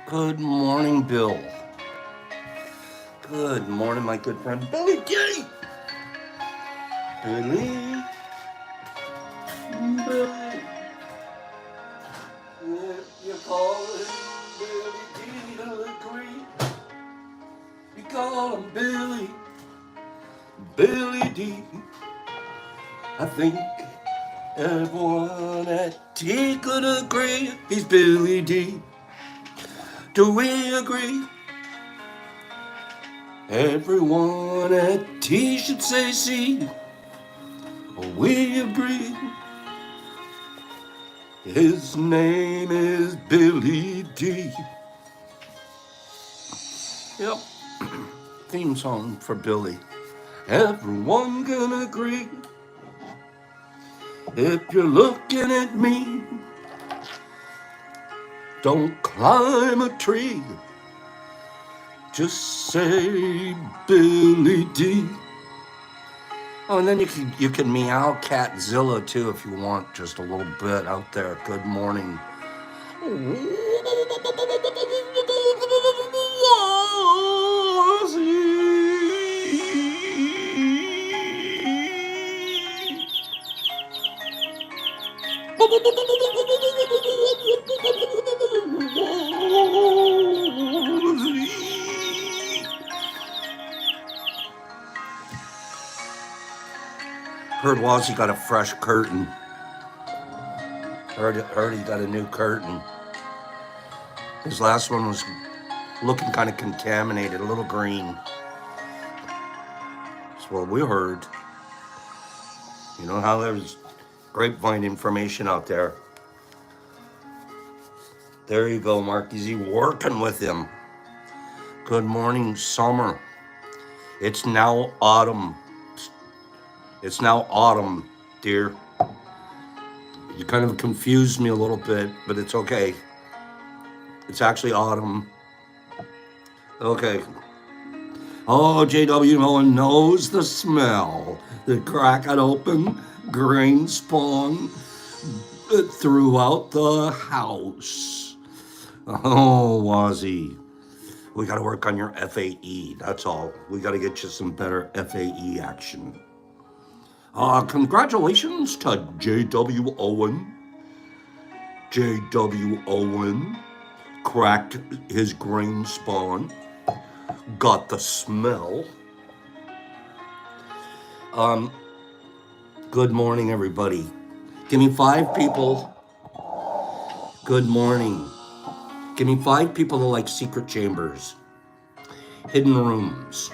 Good morning, Bill. Good morning, my good friend Billy D. Billy, Billy, if you call him Billy D, he'll agree. You call him Billy, Billy D. I think everyone at T could agree he's Billy D. Do we agree? Everyone at T should say C. We agree. His name is Billy D. Yep. Theme song for Billy. Everyone can agree. If you're looking at me, don't climb a tree. Just say Billy D. Oh, and then you can meow Catzilla too if you want, just a little bit out there. Good morning. Heard Wazzy got a fresh curtain. Heard he got a new curtain. His last one was looking kind of contaminated, a little green. That's what we heard. You know how there's grapevine information out there. There you go, Mark. Is he working with him? Good morning, summer. It's now autumn. It's now autumn, dear. You kind of confused me a little bit, but it's okay. It's actually autumn. Okay. Oh, JW, no one knows the smell. The crack it open, grain spawn throughout the house. Oh, Wazzy. We got to work on your FAE. That's all. We got to get you some better FAE action. Congratulations to JW Owen. JW Owen cracked his grain spawn. Got the smell. Good morning, everybody. Give me 5 people. Good morning. Give me 5 people that like secret chambers, hidden rooms,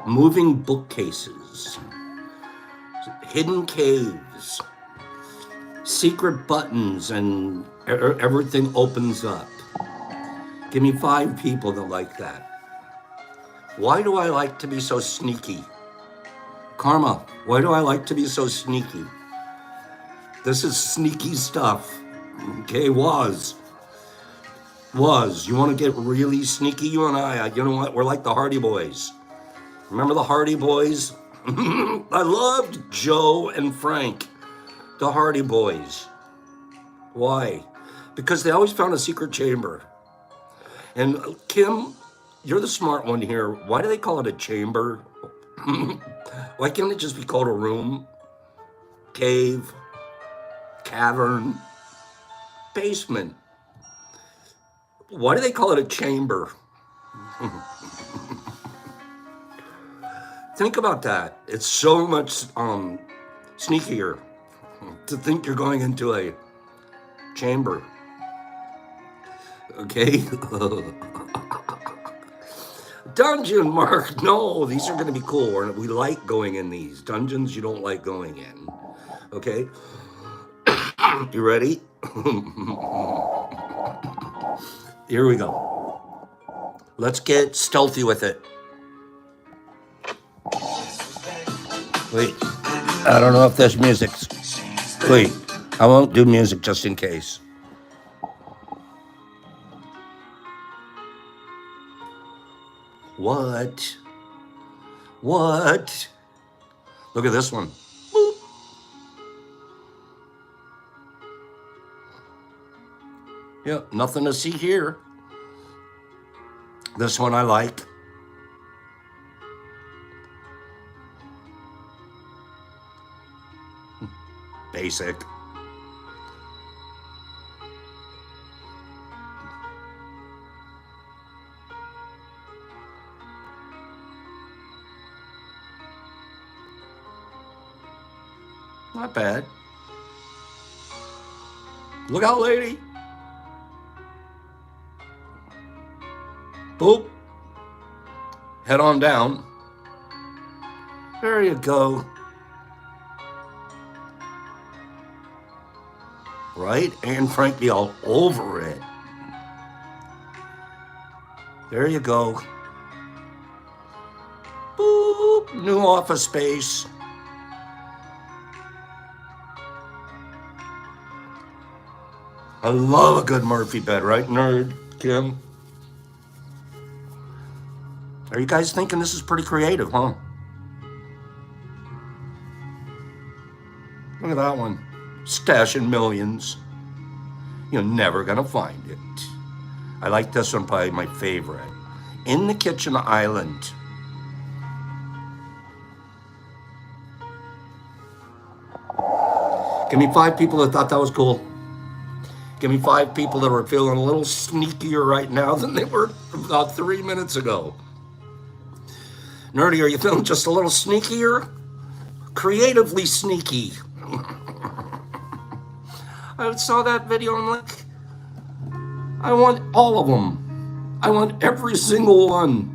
moving bookcases, hidden caves, secret buttons, and everything opens up. Give me 5 people that like that. Why do I like to be so sneaky? Karma, why do I like to be so sneaky? This is sneaky stuff. Okay, Was, you want to get really sneaky? You and I, you know what? We're like the Hardy Boys. Remember the Hardy Boys? I loved Joe and Frank, the Hardy Boys. Why? Because they always found a secret chamber. And Kim, you're the smart one here. Why do they call it a chamber? Why can't it just be called a room, cave, cavern, basement? Why do they call it a chamber? Think about that. It's so much sneakier to think you're going into a chamber. Okay? Dungeon, Mark. No, these are going to be cool. We like going in these. Dungeons you don't like going in. Okay? You ready? Here we go. Let's get stealthy with it. Wait. I don't know if there's music. Wait. I won't do music just in case. What? What? Look at this one. Boop. Yeah, nothing to see here. This one I like. Basic. Not bad. Look out, lady. Boop. Head on down. There you go. Right? And Frankie all over it. There you go. Boop. New office space. I love a good Murphy bed, right, nerd? Kim? Are you guys thinking this is pretty creative, huh? Look at that one. Stashing millions. You're never gonna find it. I like this one, probably my favorite. In the Kitchen Island. Give me 5 people that thought that was cool. Give me 5 people that were feeling a little sneakier right now than they were about 3 minutes ago. Nerdy, are you feeling just a little sneakier? Creatively sneaky. I saw that video and I'm like, I want all of them. I want every single one.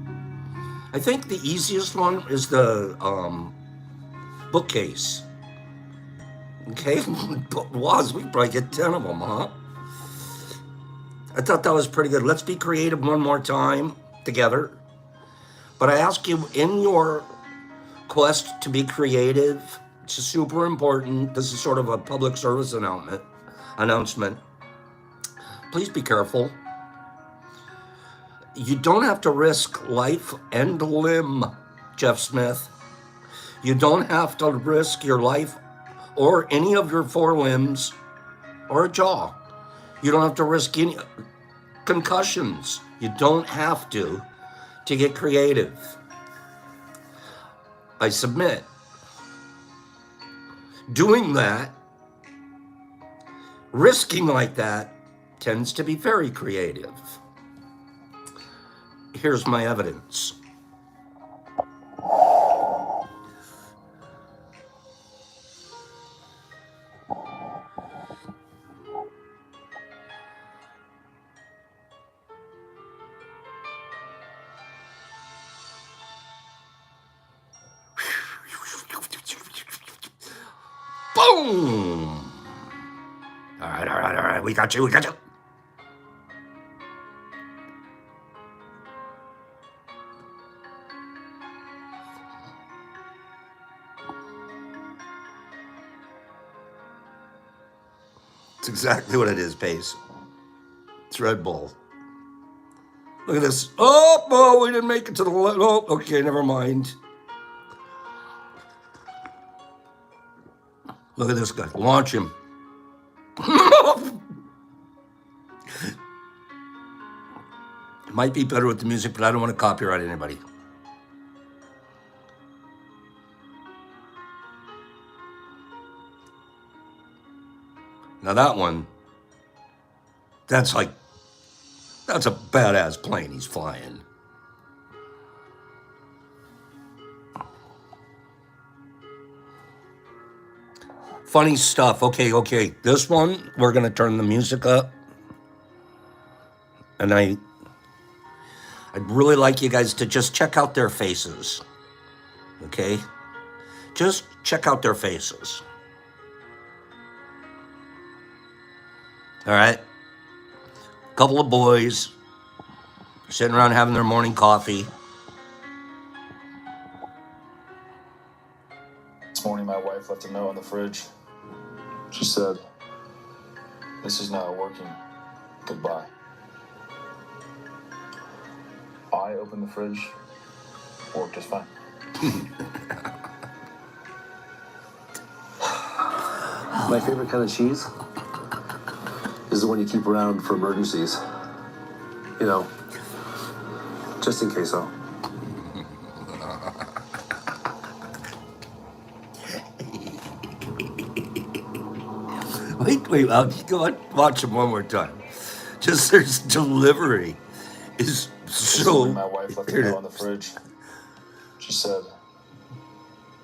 I think the easiest one is the bookcase. Okay, but Waz, we probably get 10 of them, huh? I thought that was pretty good. Let's be creative one more time together. But I ask you, in your quest to be creative, it's super important. This is sort of a public service announcement. Please be careful. You don't have to risk life and limb, Jeff Smith. You don't have to risk your life or any of your 4 limbs or a jaw. You don't have to risk any concussions. You don't have to get creative. I submit. Doing that, risking like that, tends to be very creative. Here's my evidence. Boom! All right. We got you. It's exactly what it is, Pace. It's Red Bull. Look at this. Oh, we didn't make it to the left. Oh, okay, never mind. Look at this guy. Launch him. It might be better with the music, but I don't want to copyright anybody. Now that one, that's a badass plane he's flying. Funny stuff. Okay. This one, we're going to turn the music up. And I'd really like you guys to just check out their faces. Okay? Just check out their faces. All right? Couple of boys sitting around having their morning coffee. This morning, my wife left a note on the fridge. She said, "This is not working. Goodbye." I opened the fridge. Worked just fine. My favorite kind of cheese is the one you keep around for emergencies. You know, just in case, though. Wait, I'll just go and watch him one more time. Just their delivery is so. My wife left a note on the fridge. She said,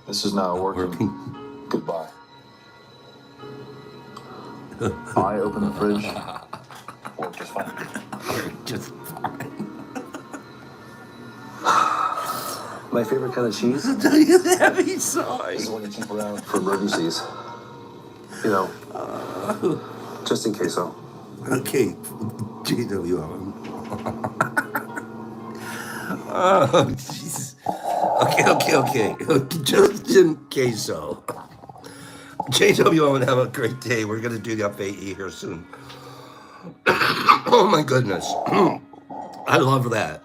"This is not working. Goodbye." I opened the fridge. Worked just fine. Just fine. My favorite kind of cheese Heavy sigh. is the one you keep around for emergencies. You know, just in case, though. Okay, GWM. Oh, jeez. Okay. Just in case so. JWM, have a great day. We're going to do the FAE here soon. Oh, my goodness. I love that.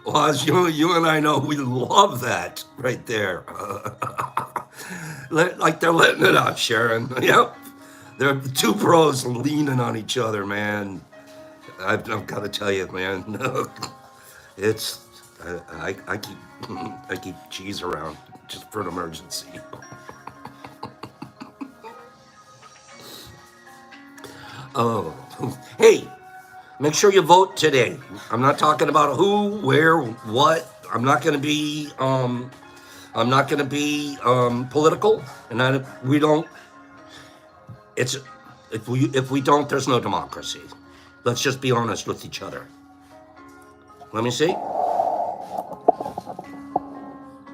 Waz, you and I know we love that right there. Like they're letting it out, Sharon. Yep. They're two pros leaning on each other, man. I've got to tell you, man. It's I keep cheese around just for an emergency. Oh, hey, make sure you vote today. I'm not talking about who, where, what. I'm not going to be political, and we don't. It's if we don't, there's no democracy. Let's just be honest with each other. Let me see.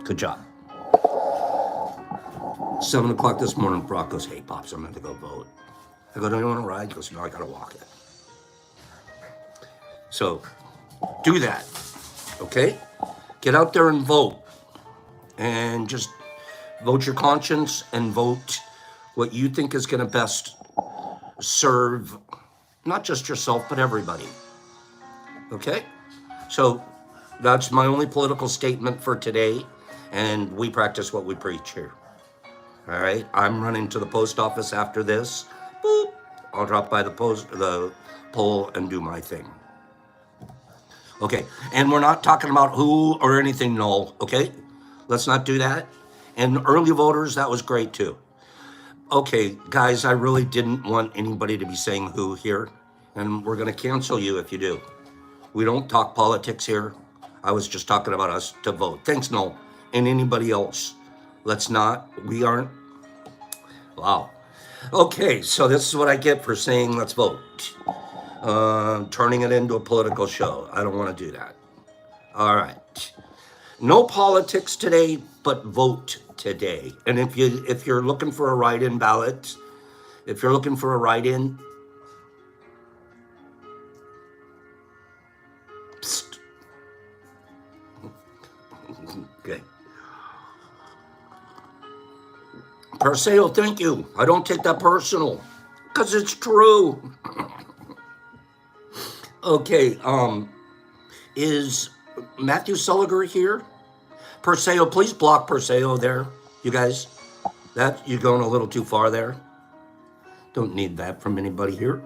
Good job. 7 o'clock this morning, Brock goes, "Hey, Pops, I'm going to go vote." I go, "Don't you want to ride?" He goes, "No, I got to walk it." So, do that, okay? Get out there and vote. And just vote your conscience and vote what you think is going to best serve not just yourself, but everybody. Okay? So that's my only political statement for today. And we practice what we preach here. All right? I'm running to the post office after this. Boop. I'll drop by the poll and do my thing. Okay, and we're not talking about who or anything, Noel, okay? Let's not do that. And early voters, that was great too. Okay, guys, I really didn't want anybody to be saying who here, and we're gonna cancel you if you do. We don't talk politics here. I was just talking about us to vote. Thanks, Noel, and anybody else. Let's not, we aren't, wow. Okay, so this is what I get for saying let's vote. Turning it into a political show. I don't want to do that. All right. No politics today, but vote today. And if you're looking for a write-in ballot, if you're looking for a write-in, psst. Okay. Perseo, thank you. I don't take that personal, because it's true. Okay, is Matthew Sulliger here? Perseo, please block Perseo there, you guys. You're going a little too far there. Don't need that from anybody here.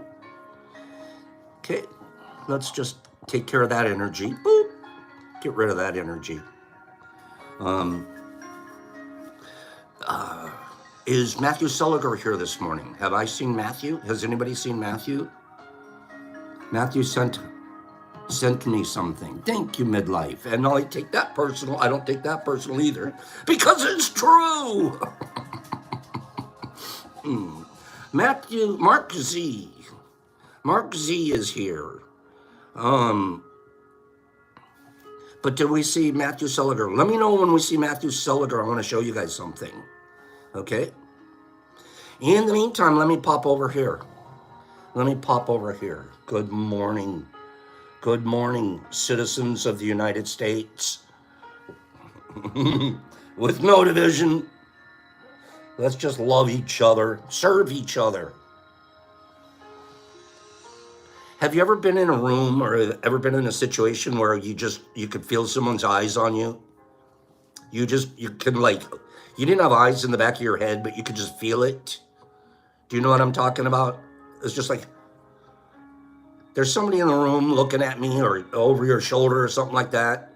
Okay, let's just take care of that energy. Boop. Get rid of that energy. Is Matthew Sulliger here this morning? Have I seen Matthew? Has anybody seen Matthew? Matthew sent me something. Thank you, midlife. And I take that personal. I don't take that personal either, because it's true. Mark Z is here. But did we see Matthew Sulliger? Let me know when we see Matthew Sulliger. I want to show you guys something. Okay? In the meantime, let me pop over here. Good morning. Good morning, citizens of the United States. With no division. Let's just love each other, serve each other. Have you ever been in a room or ever been in a situation where you could feel someone's eyes on you? You didn't have eyes in the back of your head, but you could just feel it. Do you know what I'm talking about? It's just like there's somebody in the room looking at me or over your shoulder or something like that.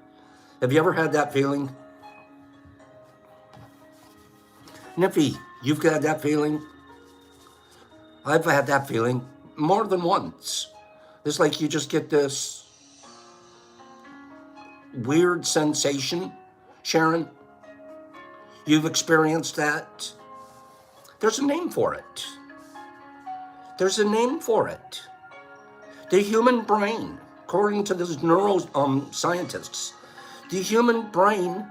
Have you ever had that feeling? Niffy, you've had that feeling? I've had that feeling more than once. It's like you just get this weird sensation. Sharon, you've experienced that? There's a name for it. There's a name for it. The human brain, according to these neuroscientists, the human brain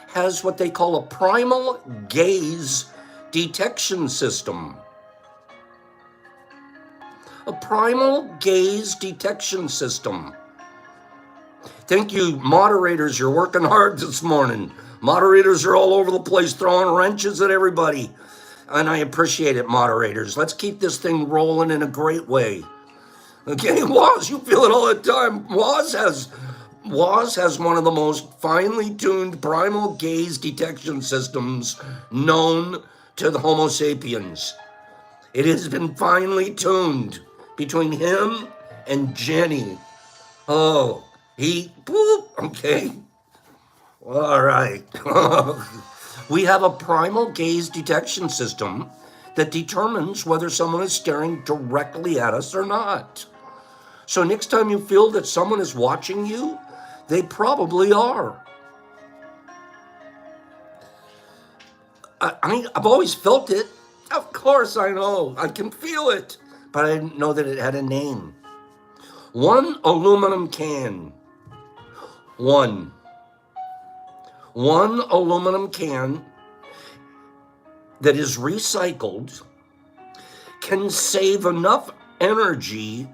has what they call a primal gaze detection system. A primal gaze detection system. Thank you, moderators. You're working hard this morning. Moderators are all over the place throwing wrenches at everybody. And I appreciate it, moderators. Let's keep this thing rolling in a great way. Okay, Woz, you feel it all the time. Woz has one of the most finely tuned primal gaze detection systems known to the Homo sapiens. It has been finely tuned between him and Jenny. Oh, okay. All right. We have a primal gaze detection system that determines whether someone is staring directly at us or not. So next time you feel that someone is watching you, they probably are. I've always felt it. Of course I know. I can feel it. But I didn't know that it had a name. One aluminum can. One aluminum can that is recycled can save enough energy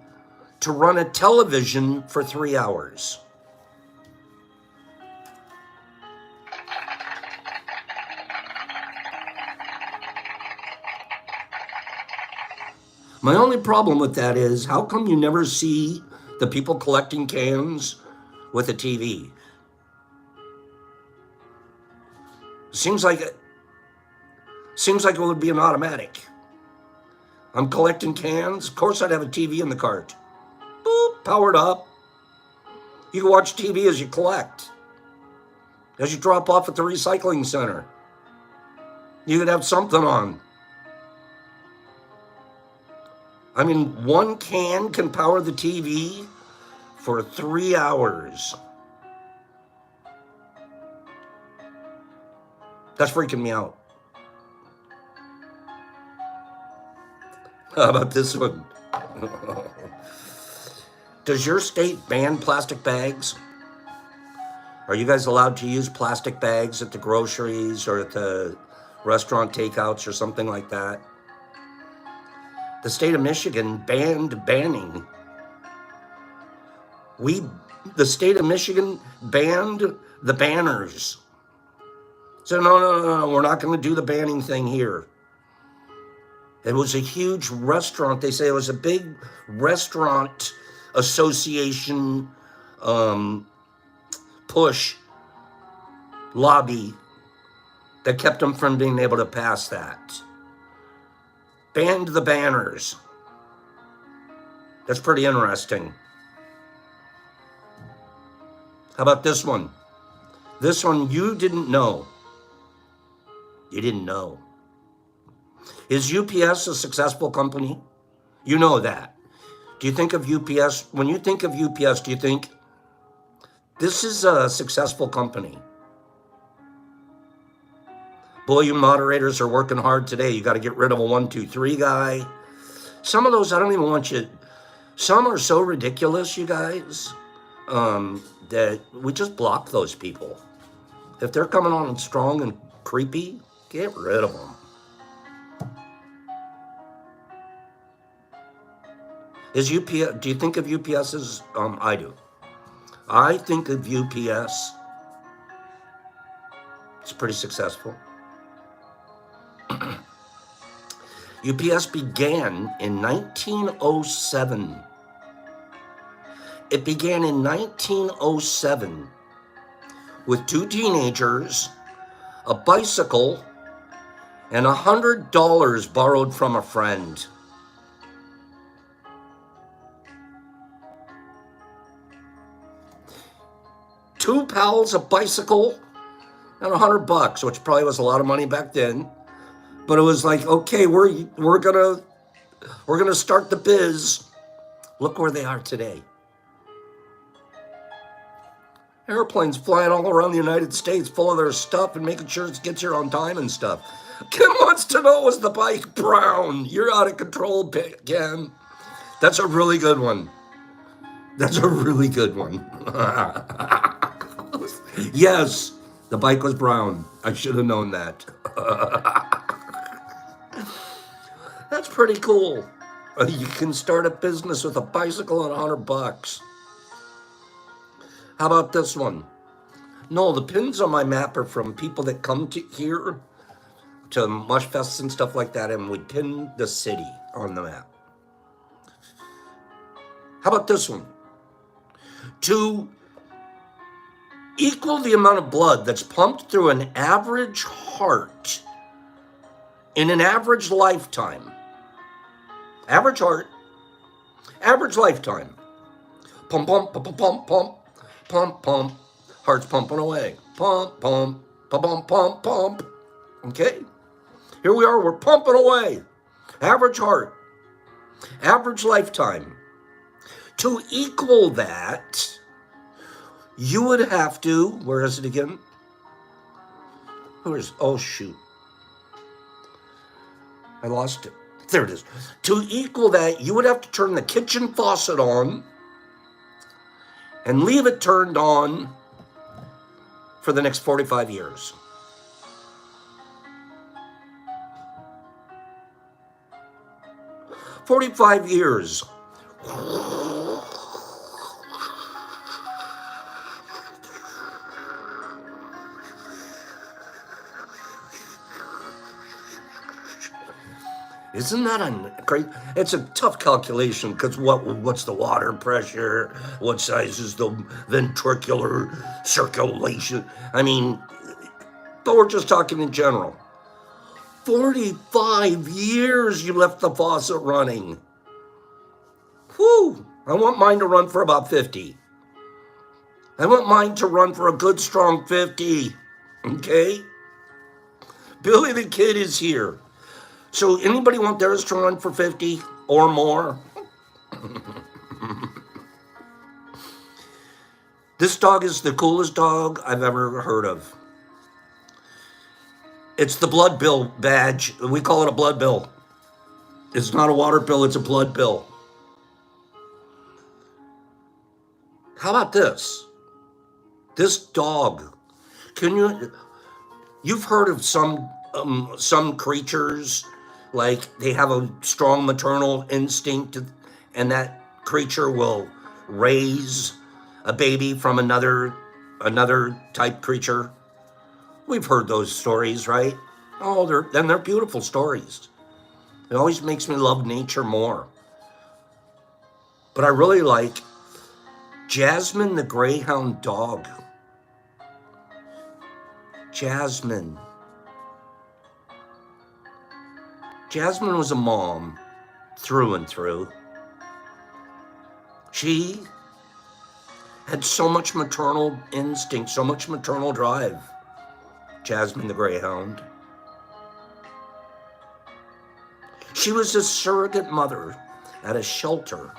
to run a television for 3 hours. My only problem with that is, how come you never see the people collecting cans with a TV? Seems like it would be an automatic. I'm collecting cans. Of course I'd have a TV in the cart. Boop, powered up. You can watch TV as you collect. As you drop off at the recycling center. You could have something on. I mean, one can power the TV for 3 hours. That's freaking me out. How about this one? Does your state ban plastic bags? Are you guys allowed to use plastic bags at the groceries or at the restaurant takeouts or something like that? The state of Michigan banned banning. The state of Michigan banned the banners. So no, we're not going to do the banning thing here. It was a huge restaurant. They say it was a big restaurant association push lobby that kept them from being able to pass that. Banned the banners. That's pretty interesting. How about this one? This one you didn't know. You didn't know. Is UPS a successful company? You know that. Do you think of UPS, when you think of UPS, do you think this is a successful company? Boy, you moderators are working hard today. You got to get rid of a 1, 2, 3 guy. Some of those, I don't even want you. Some are so ridiculous, you guys, that we just block those people. If they're coming on strong and creepy, get rid of them. Is UPS, do you think of UPS as, I do. I think of UPS, it's pretty successful. UPS began in 1907. It began in 1907 with 2 teenagers, a bicycle, and $100 borrowed from a friend. Two pals, a bicycle, and $100, which probably was a lot of money back then. But it was like, okay, we're gonna start the biz. Look where they are today. Airplanes flying all around the United States full of their stuff and making sure it gets here on time and stuff. Kim wants to know, was the bike brown? You're out of control, Kim. That's a really good one. That's a really good one. Yes, the bike was brown. I should have known that. That's pretty cool. You can start a business with a bicycle and $100. How about this one? No, the pins on my map are from people that come to here to mush fests and stuff like that, and we pin the city on the map. How about this one? To equal the amount of blood that's pumped through an average heart in an average lifetime. Average heart, average lifetime. Pump, pump, pump, pump, pump, pump, pump. Heart's pumping away. Pump, pump, pump, pump, pump, pump. Okay? Here we are, we're pumping away. Average heart, average lifetime. To equal that, you would have to, where is it again? Oh shoot. I lost it. There it is. To equal that, you would have to turn the kitchen faucet on and leave it turned on for the next 45 years. "45 years. Isn't that great? It's a tough calculation because what's the water pressure? What size is the ventricular circulation? I mean, but we're just talking in general. 45 years you left the faucet running. Whew! I want mine to run for about 50. I want mine to run for a good strong 50. Okay? Billy the Kid is here. So anybody want theirs to run for 50 or more? This dog is the coolest dog I've ever heard of. It's the blood bill badge. We call it a blood bill. It's not a water bill, it's a blood bill. How about this? This dog. You've heard of some creatures, like they have a strong maternal instinct, and that creature will raise a baby from another type creature. We've heard those stories, right? Oh, they're beautiful stories. It always makes me love nature more. But I really like Jasmine the Greyhound dog. Jasmine. Jasmine was a mom through and through. She had so much maternal instinct, so much maternal drive. Jasmine the Greyhound. She was a surrogate mother at a shelter.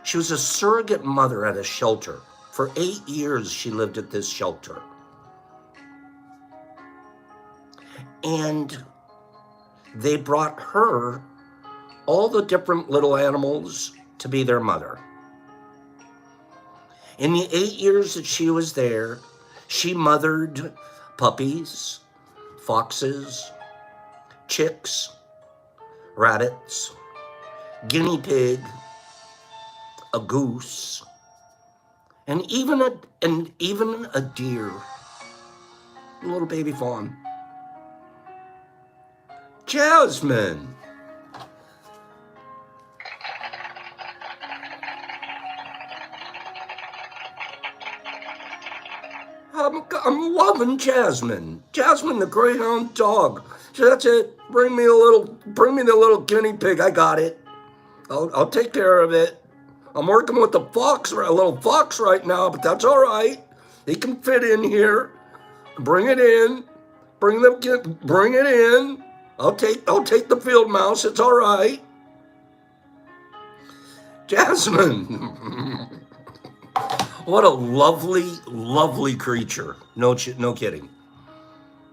She was a surrogate mother at a shelter. For 8 years, she lived at this shelter. And they brought her all the different little animals to be their mother. In the 8 years that she was there, she mothered puppies, foxes, chicks, rabbits, guinea pig, a goose, and even a deer, a little baby fawn. Jasmine. I'm loving Jasmine. Jasmine, the Greyhound dog. So that's it. Bring me the little guinea pig. I got it. I'll take care of it. I'm working with a little fox right now, but that's all right. He can fit in here. Bring it in. Bring it in. I'll take the field mouse. It's all right. Jasmine. What a lovely, lovely creature. No kidding.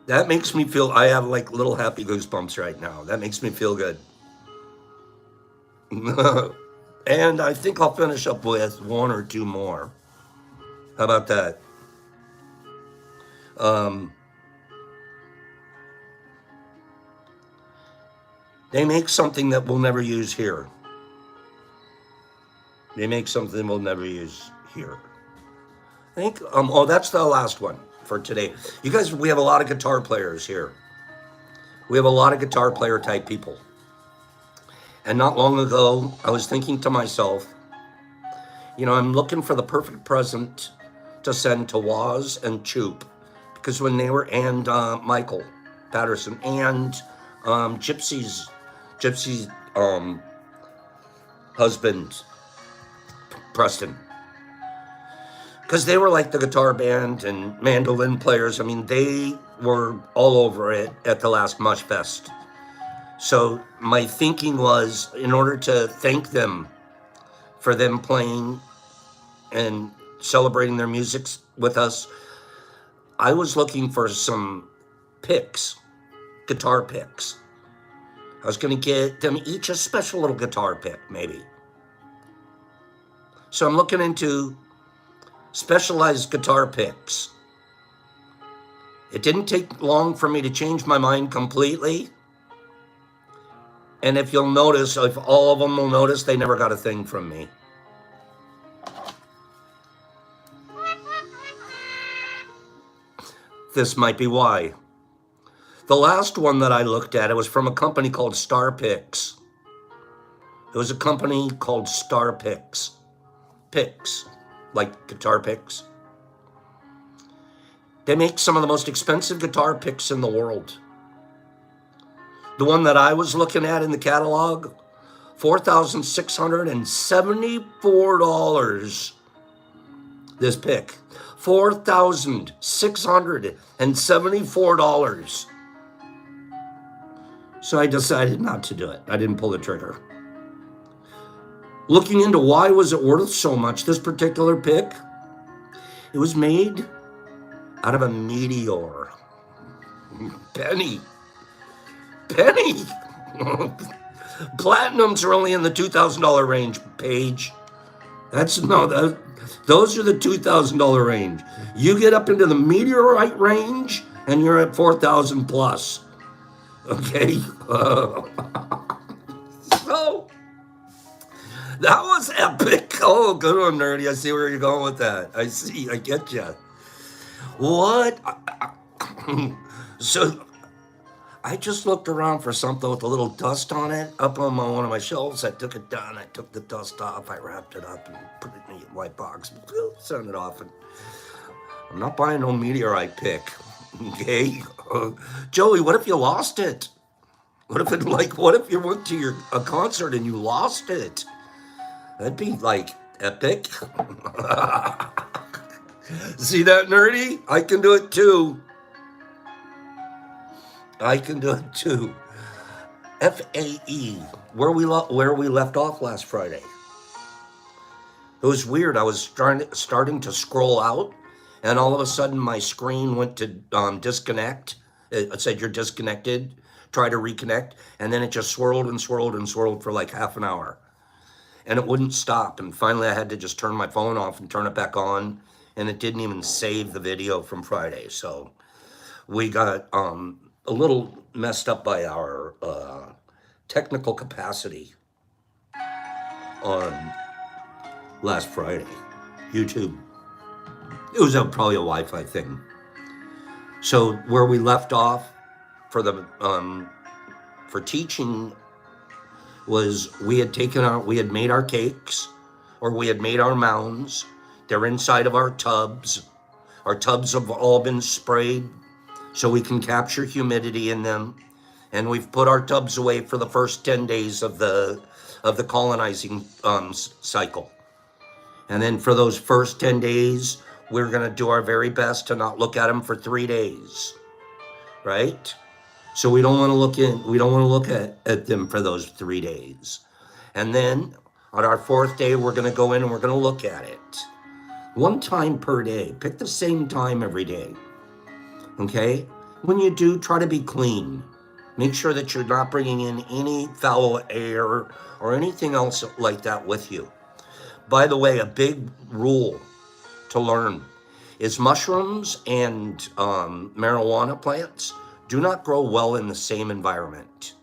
That makes me feel, I have like little happy goosebumps right now. That makes me feel good. And I think I'll finish up with one or two more. How about that? They make something that we'll never use here. They make something we'll never use here. I think, that's the last one for today. You guys, we have a lot of guitar players here. We have a lot of guitar player type people. And not long ago, I was thinking to myself, I'm looking for the perfect present to send to Waz and Choop, because when they were, and Michael Patterson, and Gypsy's husband, Preston, because they were like the guitar band and mandolin players. I mean, they were all over it at the last Mush Fest. So my thinking was, in order to thank them for them playing and celebrating their music with us, I was looking for some picks, guitar picks. I was going to get them each a special little guitar pick, maybe. So I'm looking into specialized guitar picks. It didn't take long for me to change my mind completely. And if you'll notice, if all of them will notice, they never got a thing from me. This might be why. The last one that I looked at, it was from a company called Star Picks. It was a company called Star Picks. Picks, like guitar picks. They make some of the most expensive guitar picks in the world. The one that I was looking at in the catalog, $4,674. This pick, $4,674. So I decided not to do it. I didn't pull the trigger. Looking into why was it worth so much, this particular pick, it was made out of a meteor. Penny. Platinums are only in the $2,000 range, Paige. Those are the $2,000 range. You get up into the meteorite range, and you're at 4,000 plus. Okay. So that was epic. Oh, good one, Nerdy. I see where you're going with that. I get you. What? So I just looked around for something with a little dust on it up on one of my shelves. I took it down. I took the dust off. I wrapped it up and put it in a white box. Sent it off. And I'm not buying no meteorite pick. Okay, Joey. What if you lost it? What if you went to a concert and you lost it? That'd be like epic. See that, Nerdy? I can do it too. FAE, where we left off last Friday. It was weird. I was starting to scroll out, and all of a sudden my screen went to disconnect. It said you're disconnected. Try to reconnect, and then it just swirled and swirled and swirled for like half an hour, and it wouldn't stop. And finally, I had to just turn my phone off and turn it back on, and it didn't even save the video from Friday. So we got a little messed up by our technical capacity on last Friday. YouTube. It was probably a Wi-Fi thing. So where we left off for the for teaching was we had made our cakes, or we had made our mounds. They're inside of our tubs. Our tubs have all been sprayed so we can capture humidity in them. And we've put our tubs away for the first 10 days of the colonizing cycle. And then for those first 10 days, we're going to do our very best to not look at them for 3 days, right? So we don't want to look at them for those 3 days. And then on our 4th day, we're going to go in and we're going to look at it. 1 time per day. Pick the same time every day. Okay? When you do, try to be clean. Make sure that you're not bringing in any foul air or anything else like that with you. By the way, a big rule to learn is mushrooms and marijuana plants do not grow well in the same environment.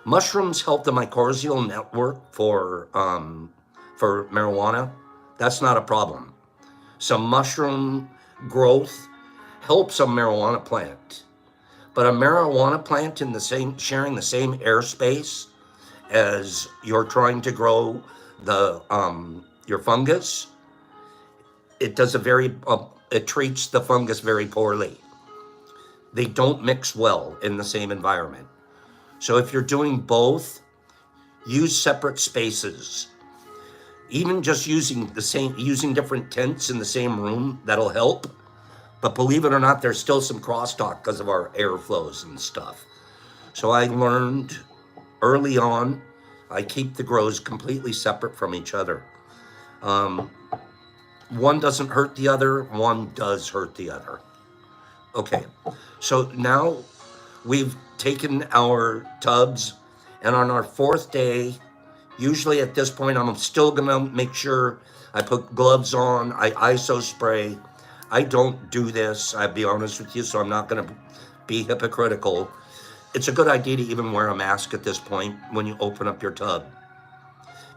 Mushrooms help the mycorrhizal network for marijuana. That's not a problem. Some mushroom growth helps a marijuana plant. But a marijuana plant sharing the same airspace as you're trying to grow your fungus, it treats the fungus very poorly. They don't mix well in the same environment. So if you're doing both, use separate spaces. Even just using different tents in the same room, that'll help. But believe it or not, there's still some crosstalk because of our airflows and stuff. So I learned early on, I keep the grows completely separate from each other. One doesn't hurt the other, one does hurt the other. Okay, so now we've taken our tubs, and on our 4th day, usually at this point, I'm still gonna make sure I put gloves on, I ISO spray. I don't do this, I'll be honest with you, so I'm not gonna be hypocritical. It's a good idea to even wear a mask at this point when you open up your tub,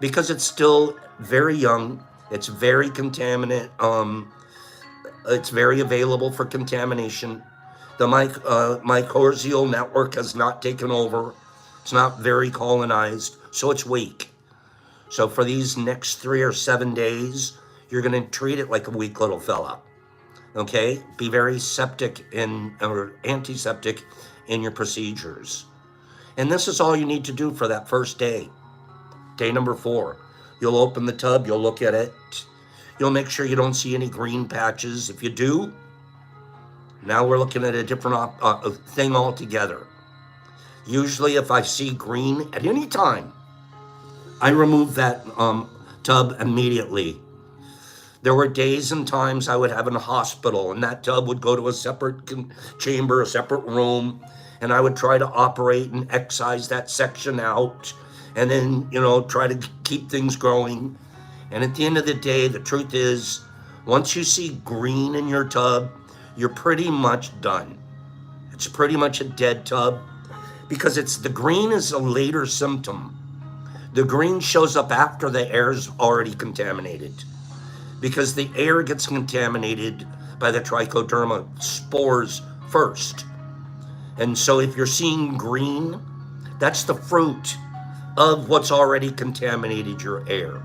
because it's still very young, it's very contaminant, it's very available for contamination. The mycorrhizal network has not taken over, it's not very colonized, so it's weak. So for these next 3 or 7 days, you're gonna treat it like a weak little fella. Okay, be very antiseptic in your procedures. And this is all you need to do for that first day. Day number 4, you'll open the tub, you'll look at it. You'll make sure you don't see any green patches. If you do, now we're looking at a different thing altogether. Usually if I see green at any time, I remove that tub immediately. There were days and times I would have in a hospital, and that tub would go to a separate chamber, a separate room, and I would try to operate and excise that section out, and then, try to keep things growing. And at the end of the day, the truth is, once you see green in your tub, you're pretty much done. It's pretty much a dead tub, because the green is a later symptom. The green shows up after the air's already contaminated, because the air gets contaminated by the trichoderma spores first. And so if you're seeing green, that's the fruit of what's already contaminated your air.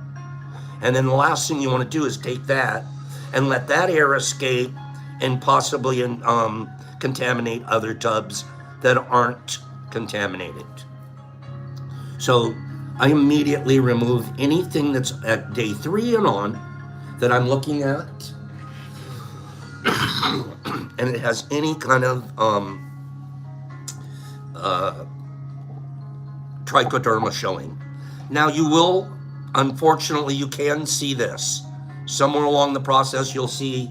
And then the last thing you want to do is take that and let that air escape and possibly contaminate other tubs that aren't contaminated. So I immediately remove anything that's at day 3 and on that I'm looking at, and it has any kind of trichoderma showing. Now unfortunately, you can see this. Somewhere along the process, you'll see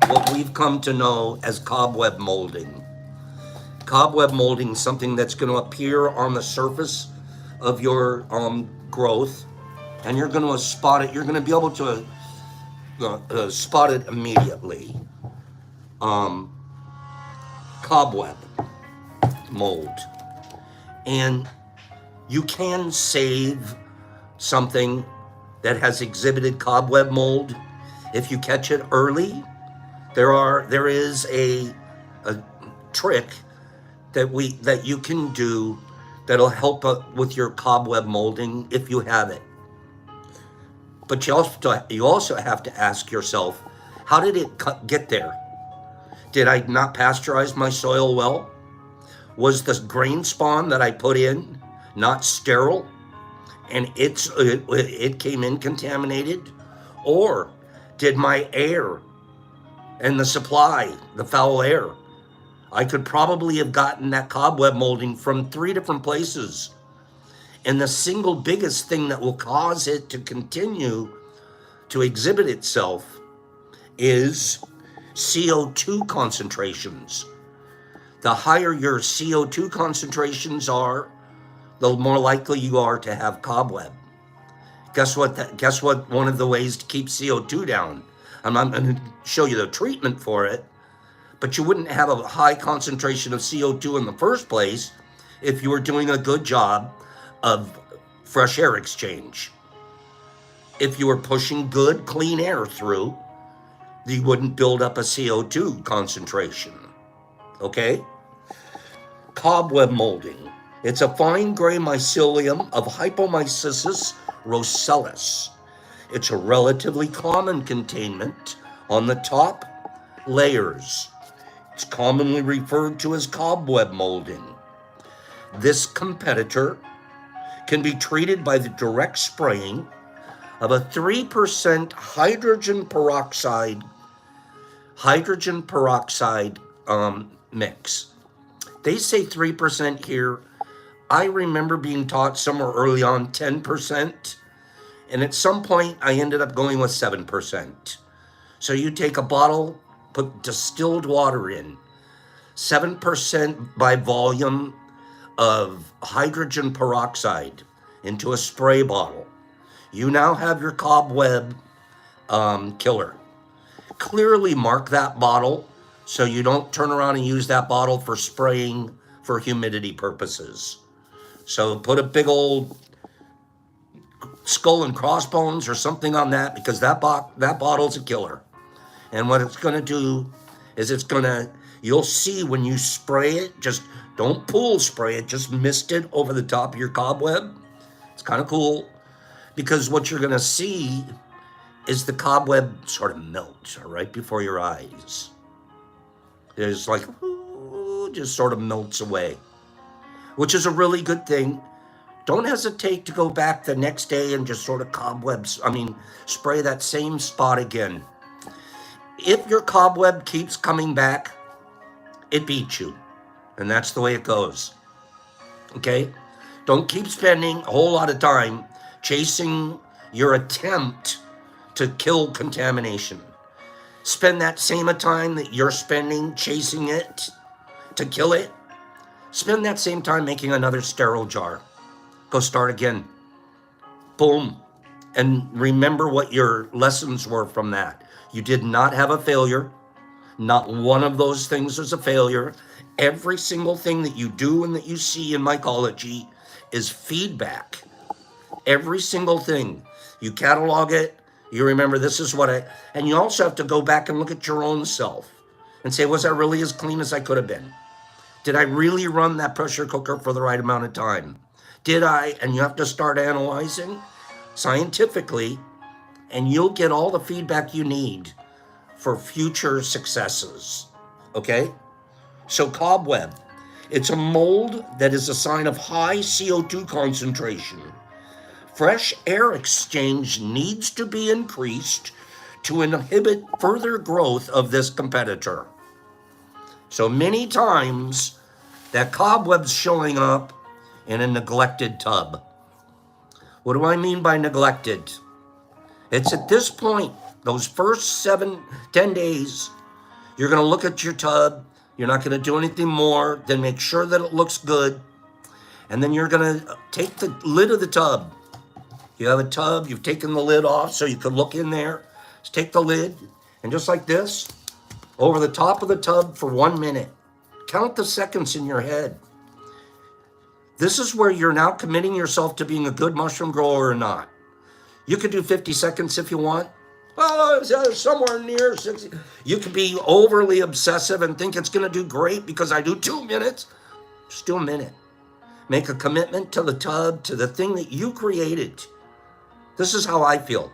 what we've come to know as cobweb molding. Cobweb molding is something that's going to appear on the surface of your growth, and you're going to spot it. You're going to be able to spot it immediately. Cobweb mold. And you can save something that has exhibited cobweb mold if you catch it early. There is a trick that you can do that'll help with your cobweb molding if you have it. But you also have to ask yourself, how did it get there? Did I not pasteurize my soil well? Was the grain spawn that I put in not sterile and it came in contaminated? Or did my air and the supply, the foul air, I could probably have gotten that cobweb molding from 3 different places. And the single biggest thing that will cause it to continue to exhibit itself is CO2 concentrations. The higher your CO2 concentrations are, the more likely you are to have cobweb. Guess what one of the ways to keep CO2 down? I'm not going to show you the treatment for it, but you wouldn't have a high concentration of CO2 in the first place if you were doing a good job of fresh air exchange. If you were pushing good, clean air through, you wouldn't build up a CO2 concentration. Okay? Cobweb molding. It's a fine gray mycelium of Hypomycetes rosellis. It's a relatively common containment on the top layers. It's commonly referred to as cobweb molding. This competitor can be treated by the direct spraying of a 3% hydrogen peroxide mix. They say 3% here. I remember being taught somewhere early on 10%, and at some point I ended up going with 7%. So you take a bottle, put distilled water in, 7% by volume of hydrogen peroxide into a spray bottle. You now have your cobweb killer. Clearly mark that bottle so you don't turn around and use that bottle for spraying for humidity purposes. So put a big old skull and crossbones or something on that, because that bottle's a killer. And what it's going to do is you'll see when you spray it, just don't pool spray it, just mist it over the top of your cobweb. It's kind of cool, because what you're going to see is the cobweb sort of melt right before your eyes. There's like, just sort of melts away, which is a really good thing. Don't hesitate to go back the next day and just sort of spray that same spot again. If your cobweb keeps coming back, it beats you. And that's the way it goes. Okay? Don't keep spending a whole lot of time chasing your attempt to kill contamination. Spend that same time that you're spending chasing it to kill it. Spend that same time making another sterile jar. Go start again. Boom. And remember what your lessons were from that. You did not have a failure. Not one of those things was a failure. Every single thing that you do and that you see in mycology is feedback. Every single thing. You catalog it. You remember this is and you also have to go back and look at your own self and say, was I really as clean as I could have been? Did I really run that pressure cooker for the right amount of time? Did I? And you have to start analyzing scientifically, and you'll get all the feedback you need for future successes. Okay? So cobweb, it's a mold that is a sign of high CO2 concentration. Fresh air exchange needs to be increased to inhibit further growth of this competitor. So many times that cobweb's showing up in a neglected tub. What do I mean by neglected? It's at this point, those first 7-10 days, you're going to look at your tub. You're not going to do anything more than make sure that it looks good. And then you're going to take the lid of the tub. You have a tub, you've taken the lid off so you could look in there. Just take the lid, and just like this, over the top of the tub for 1 minute. Count the seconds in your head. This is where you're now committing yourself to being a good mushroom grower or not. You could do 50 seconds if you want. Well, somewhere near 60. You could be overly obsessive and think it's going to do great because I do 2 minutes. Just do a minute. Make a commitment to the tub, to the thing that you created. This is how I feel.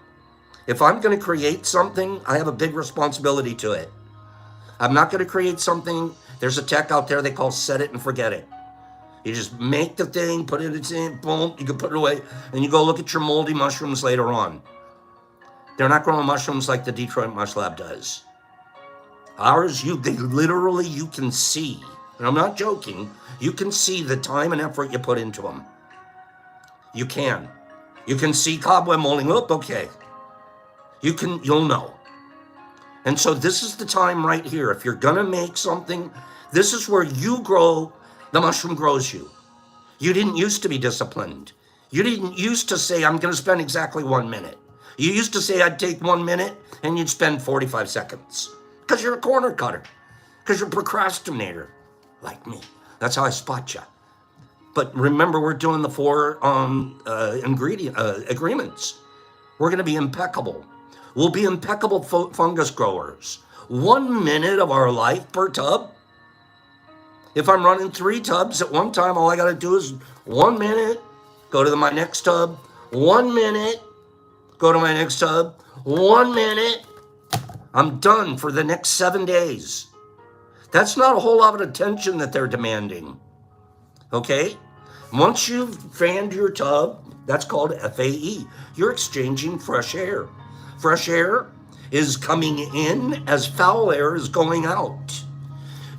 If I'm going to create something, I have a big responsibility to it. I'm not going to create something. There's a tech out there they call set it and forget it. You just make the thing, put it in, boom, you can put it away, and you go look at your moldy mushrooms later on. They're not growing mushrooms like the Detroit Mush Lab does. Ours, they literally, you can see, and I'm not joking, you can see the time and effort you put into them. You can. You can see cobweb molding. Oh, okay. You'll know. And so this is the time right here. If you're gonna make something, this is where you grow, the mushroom grows you. You didn't used to be disciplined. You didn't used to say, I'm gonna spend exactly 1 minute. You used to say I'd take 1 minute and you'd spend 45 seconds. Because you're a corner cutter. Because you're a procrastinator. Like me. That's how I spot you. But remember, we're doing the 4 agreements. We're gonna be impeccable. We'll be impeccable fungus growers. 1 minute of our life per tub. If I'm running 3 tubs at one time, all I gotta do is 1 minute, go to my next tub, 1 minute, go to my next tub, 1 minute. I'm done for the next 7 days. That's not a whole lot of attention that they're demanding. Okay? Once you've fanned your tub, that's called FAE. You're exchanging fresh air. Fresh air is coming in as foul air is going out.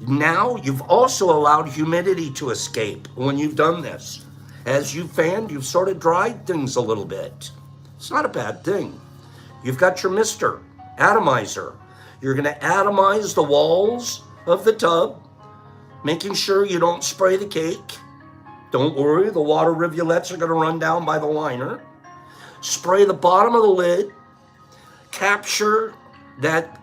Now you've also allowed humidity to escape when you've done this. As you've fanned, you've sort of dried things a little bit. It's not a bad thing. You've got your mister, atomizer. You're going to atomize the walls of the tub, making sure you don't spray the cake. Don't worry, the water rivulets are going to run down by the liner. Spray the bottom of the lid. Capture that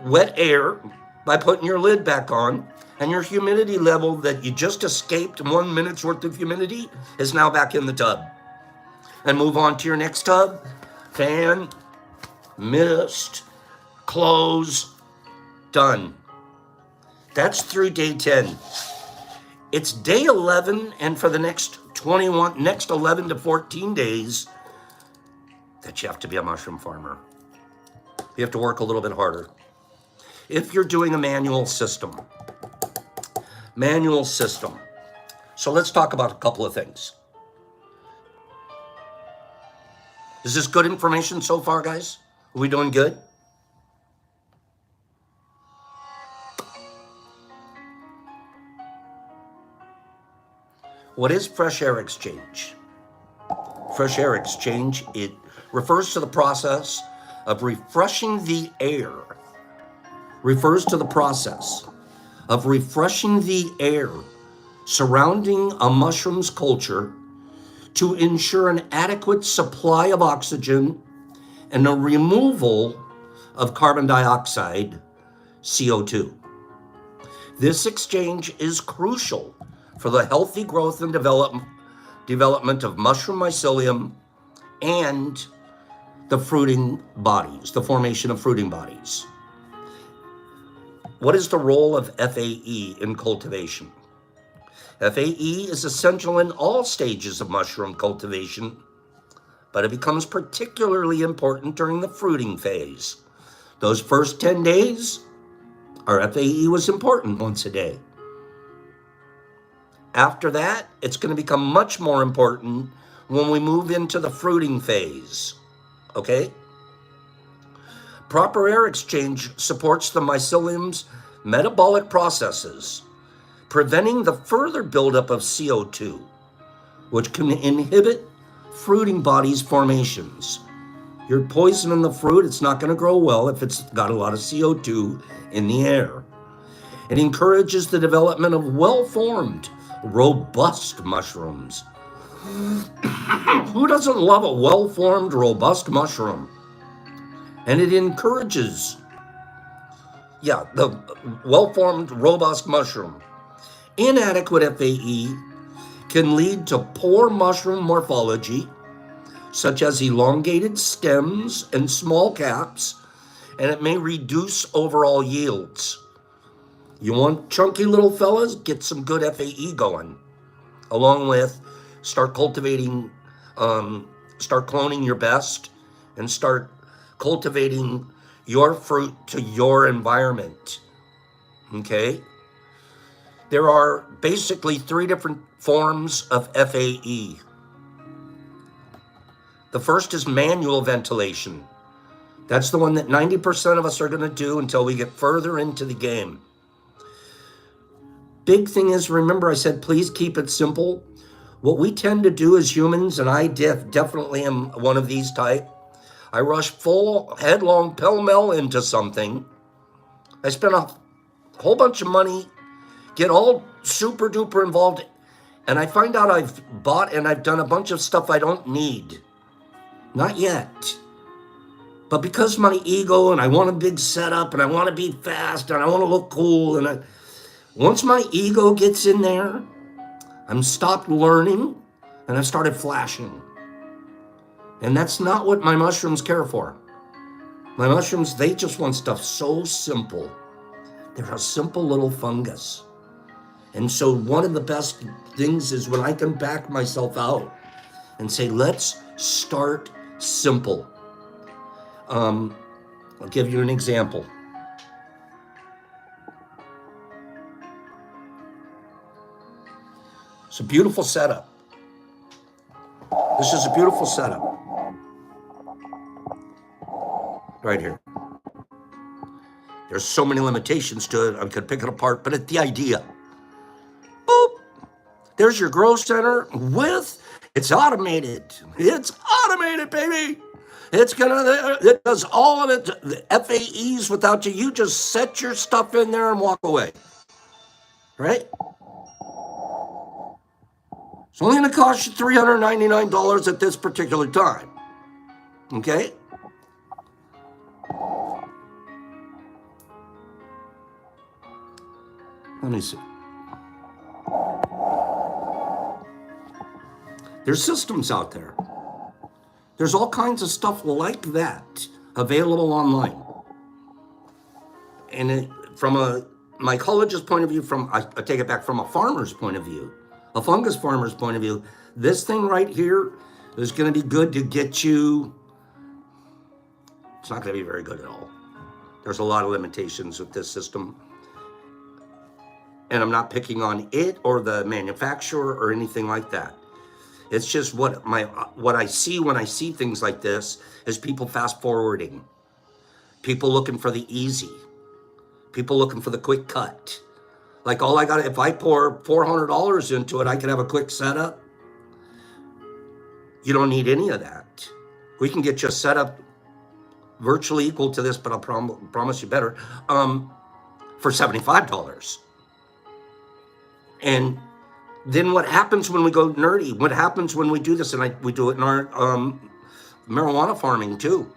wet air by putting your lid back on, and your humidity level that you just escaped 1 minute's worth of humidity is now back in the tub. And move on to your next tub. Fan, mist, close, done. That's through day 10. It's day 11, and for the next 11 to 14 days, that you have to be a mushroom farmer. You have to work a little bit harder. If you're doing a manual system. So let's talk about a couple of things. Is this good information so far, guys? Are we doing good? What is fresh air exchange? Fresh air exchange, it refers to the process of refreshing the air. Surrounding a mushroom's culture to ensure an adequate supply of oxygen and a removal of carbon dioxide, CO2. This exchange is crucial for the healthy growth and development of mushroom mycelium and the fruiting bodies, the formation of fruiting bodies. What is the role of FAE in cultivation? FAE is essential in all stages of mushroom cultivation, but it becomes particularly important during the fruiting phase. Those first 10 days, our FAE was important once a day. After that, it's going to become much more important when we move into the fruiting phase. Okay? Proper air exchange supports the mycelium's metabolic processes, preventing the further buildup of CO2, which can inhibit fruiting bodies formations. You're poisoning the fruit, it's not going to grow well if it's got a lot of CO2 in the air. It encourages the development of well-formed, robust mushrooms. Who doesn't love a well-formed, robust mushroom? And it encourages, the well-formed, robust mushroom. Inadequate FAE can lead to poor mushroom morphology, such as elongated stems and small caps, and it may reduce overall yields. You want chunky little fellas? Get some good FAE going. Along with start cultivating, start cloning your best, and start cultivating your fruit to your environment. okay? There are basically 3 different forms of FAE. The first is manual ventilation. That's the one that 90% of us are going to do until we get further into the game. Big thing is, remember I said, please keep it simple. What we tend to do as humans, and I definitely am one of these type, I rush full, headlong, pell-mell into something. I spend a whole bunch of money, get all super duper involved, and I find out I've bought and I've done a bunch of stuff I don't need. Not yet. But because my ego and I want a big setup and I want to be fast and I want to look cool, and once my ego gets in there, I'm stopped learning and I started flashing. And that's not what my mushrooms care for. My mushrooms, they just want stuff so simple. They're a simple little fungus. And so one of the best things is when I can back myself out and say, let's start simple. I'll give you an example. It's a beautiful setup. This is a beautiful setup. Right here. There's so many limitations to it, I could pick it apart, but it's the idea. Boop. There's your grow center it's automated. It's automated, baby. It does all of it, the FAEs without you. You just set your stuff in there and walk away. Right? It's only going to cost you $399 at this particular time. Okay? Let me see. There's systems out there. There's all kinds of stuff like that available online. And from a mycologist's point of view, I take it back, from a farmer's point of view, a fungus farmer's point of view, this thing right here is going to be good to get you. It's not going to be very good at all. There's a lot of limitations with this system. And I'm not picking on it or the manufacturer or anything like that. It's just what I see when I see things like this is people fast forwarding, people looking for the easy, people looking for the quick cut. Like all I got, if I pour $400 into it, I can have a quick setup. You don't need any of that. We can get you a setup virtually equal to this, but I'll promise you better, for $75. And then what happens when we go nerdy? What happens when we do this? And we do it in our marijuana farming too.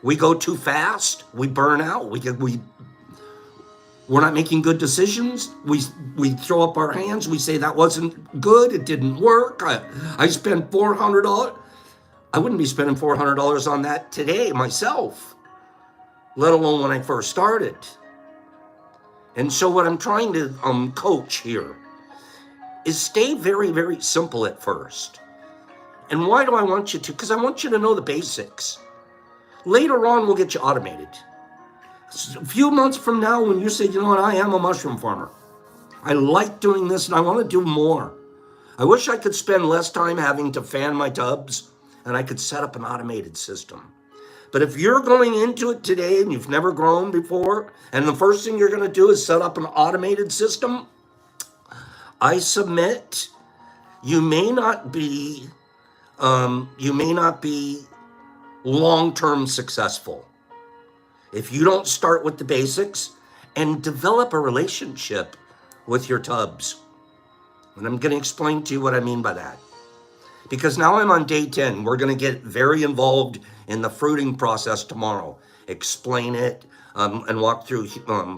We go too fast. We burn out. We're not making good decisions. We throw up our hands. We say that wasn't good. It didn't work. I spent $400. I wouldn't be spending $400 on that today myself, let alone when I first started. And so what I'm trying to coach here is stay very, very simple at first. And why do I want you to? Because I want you to know the basics. Later on, we'll get you automated. A few months from now, when you say, you know what, I am a mushroom farmer. I like doing this and I want to do more. I wish I could spend less time having to fan my tubs and I could set up an automated system. But if you're going into it today and you've never grown before, and the first thing you're going to do is set up an automated system, I submit you may not be long-term successful if you don't start with the basics and develop a relationship with your tubs. And I'm going to explain to you what I mean by that. Because now I'm on day 10. We're going to get very involved in the fruiting process tomorrow. Explain it and walk through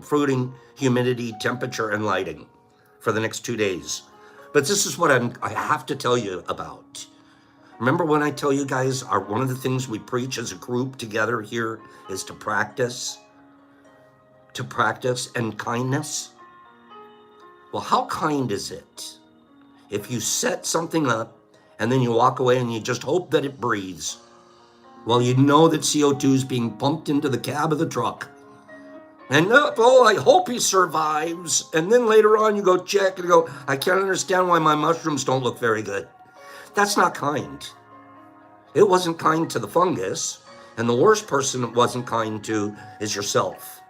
fruiting, humidity, temperature, and lighting for the next 2 days. But this is what I have to tell you about. Remember when I tell you guys, one of the things we preach as a group together here is to practice and kindness. Well, how kind is it if you set something up and then you walk away and you just hope that it breathes? Well, you know that CO2 is being pumped into the cab of the truck And I hope he survives. And then later on, you go check and go, I can't understand why my mushrooms don't look very good. That's not kind. It wasn't kind to the fungus. And the worst person it wasn't kind to is yourself.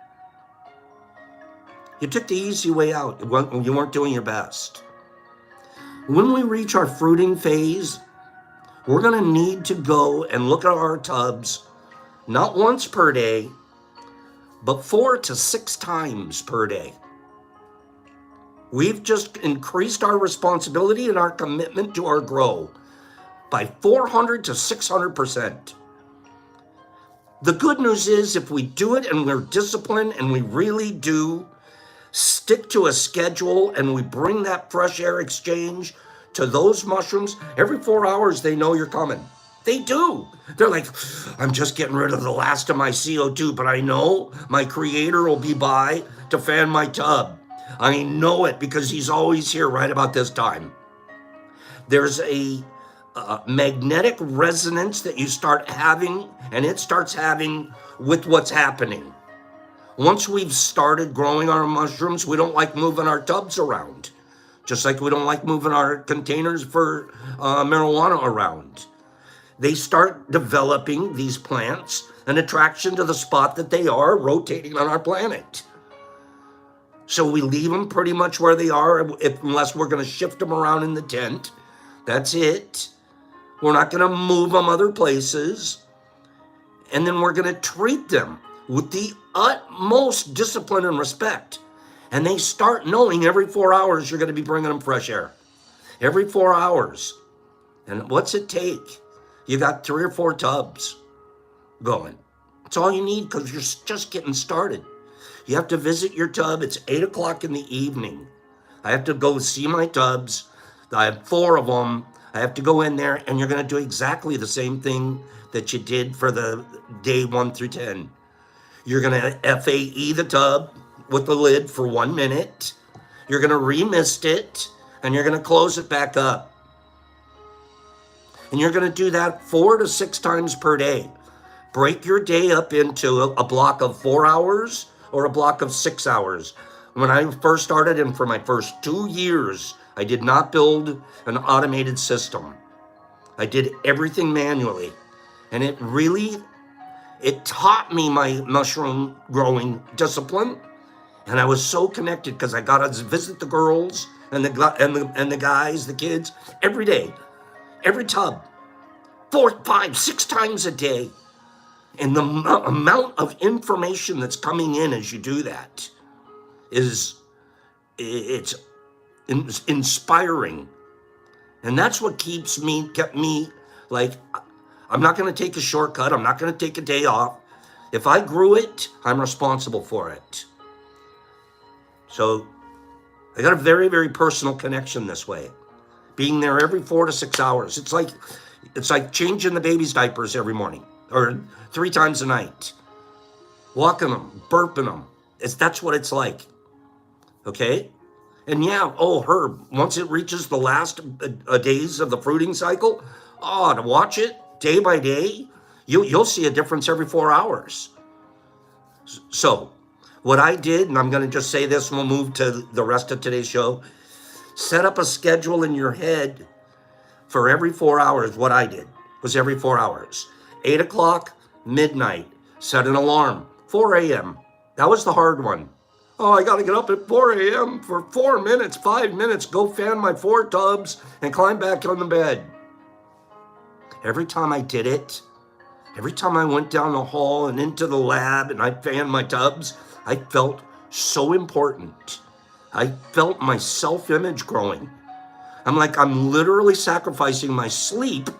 You took the easy way out. You weren't doing your best. When we reach our fruiting phase, we're going to need to go and look at our tubs, not once per day, but 4 to 6 times per day. We've just increased our responsibility and our commitment to our grow by 400 to 600%. The good news is if we do it and we're disciplined and we really do stick to a schedule and we bring that fresh air exchange to those mushrooms, every 4 hours they know you're coming. They do. They're like, I'm just getting rid of the last of my CO2, but I know my creator will be by to fan my tub. I know it because he's always here right about this time. There's a magnetic resonance that you start having, and it starts having with what's happening. Once we've started growing our mushrooms, we don't like moving our tubs around, just like we don't like moving our containers for marijuana around. They start developing, these plants, an attraction to the spot that they are rotating on our planet. So we leave them pretty much where they are, unless we're going to shift them around in the tent. That's it. We're not going to move them other places. And then we're going to treat them with the utmost discipline and respect. And they start knowing every 4 hours you're going to be bringing them fresh air. Every 4 hours. And what's it take? You got 3 or 4 tubs going. It's all you need because you're just getting started. You have to visit your tub. It's 8 o'clock in the evening. I have to go see my tubs. I have 4 of them. I have to go in there, and you're going to do exactly the same thing that you did for the day 1 through 10. You're going to FAE the tub with the lid for 1 minute. You're going to remist it, and you're going to close it back up. And you're going to do that 4 to 6 times per day. Break your day up into a block of 4 hours or a block of 6 hours. When I first started, and for my first 2 years, I did not build an automated system. I did everything manually. And it taught me my mushroom growing discipline. And I was so connected because I got to visit the girls and the guys, the kids, every day. Every tub, 4, 5, 6 times a day. And the amount of information that's coming in as you do that it's inspiring. And that's what kept me like, I'm not going to take a shortcut. I'm not going to take a day off. If I grew it, I'm responsible for it. So I got a very, very personal connection this way. Being there every 4 to 6 hours. It's like changing the baby's diapers every morning or 3 times a night. Walking them, burping them. That's what it's like. Okay? And yeah, Herb, once it reaches the last days of the fruiting cycle, to watch it day by day, you'll see a difference every 4 hours. So what I did, and I'm going to just say this, and we'll move to the rest of today's show, set up a schedule in your head for every 4 hours. What I did was every 4 hours. 8 o'clock, midnight, set an alarm, 4 a.m. That was the hard one. I got to get up at 4 a.m. for 4 minutes, 5 minutes, go fan my 4 tubs and climb back on the bed. Every time I did it, every time I went down the hall and into the lab and I fanned my tubs, I felt so important. I felt my self-image growing. I'm literally sacrificing my sleep.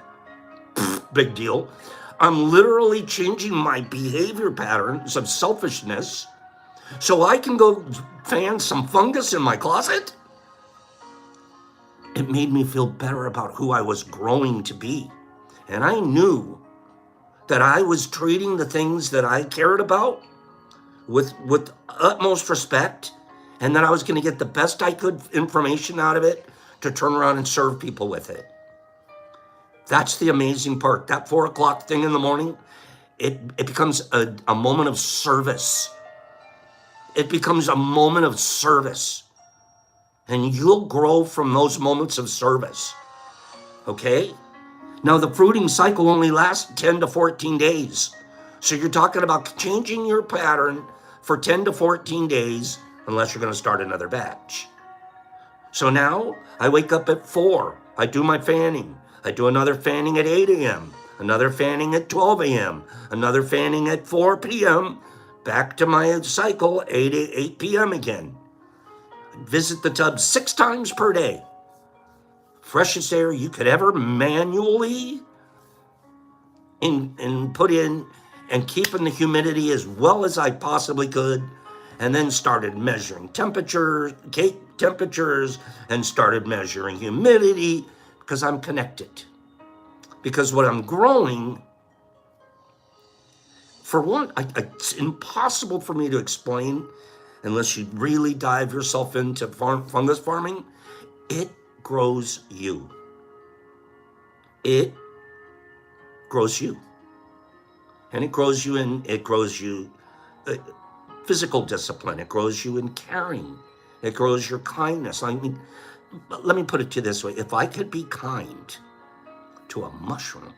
Big deal. I'm literally changing my behavior patterns of selfishness so I can go fan some fungus in my closet. It made me feel better about who I was growing to be. And I knew that I was treating the things that I cared about with utmost respect, and that I was going to get the best I could information out of it to turn around and serve people with it. That's the amazing part. That 4 o'clock thing in the morning, it becomes a moment of service. it becomes a moment of service. And you'll grow from those moments of service. Okay? Now, the fruiting cycle only lasts 10 to 14 days. So you're talking about changing your pattern for 10 to 14 days, unless you're going to start another batch. So now I wake up at 4. I do my fanning. I do another fanning at 8 a.m., another fanning at 12 a.m., another fanning at 4 p.m., back to my cycle, 8 p.m. again. Visit the tub 6 times per day. Freshest air you could ever manually and put in, and keeping the humidity as well as I possibly could. And then started measuring temperatures, and started measuring humidity, because I'm connected. Because what I'm growing, for one, it's impossible for me to explain unless you really dive yourself into fungus farming. It grows you. It grows you. And it grows you physical discipline. It grows you in caring. It grows your kindness. I mean, let me put it to you this way. If I could be kind to a mushroom,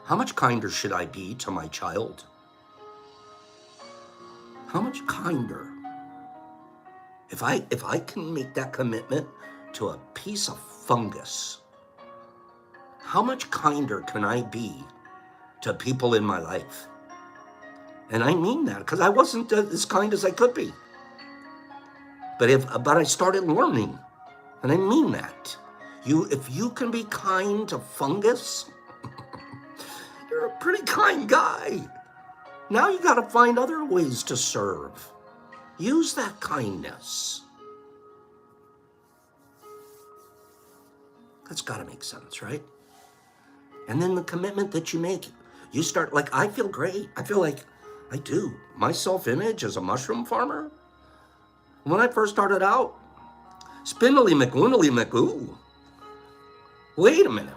how much kinder should I be to my child? How much kinder? If I can make that commitment to a piece of fungus, how much kinder can I be to people in my life? And I mean that, because I wasn't as kind as I could be. But I started learning, and I mean that. If you can be kind to fungus, you're a pretty kind guy. Now you got to find other ways to serve. Use that kindness. That's got to make sense, right? And then the commitment that you make, you start, like, I feel great. I feel like I do. My self-image as a mushroom farmer, when I first started out, spindly McWindly McOo. Wait a minute.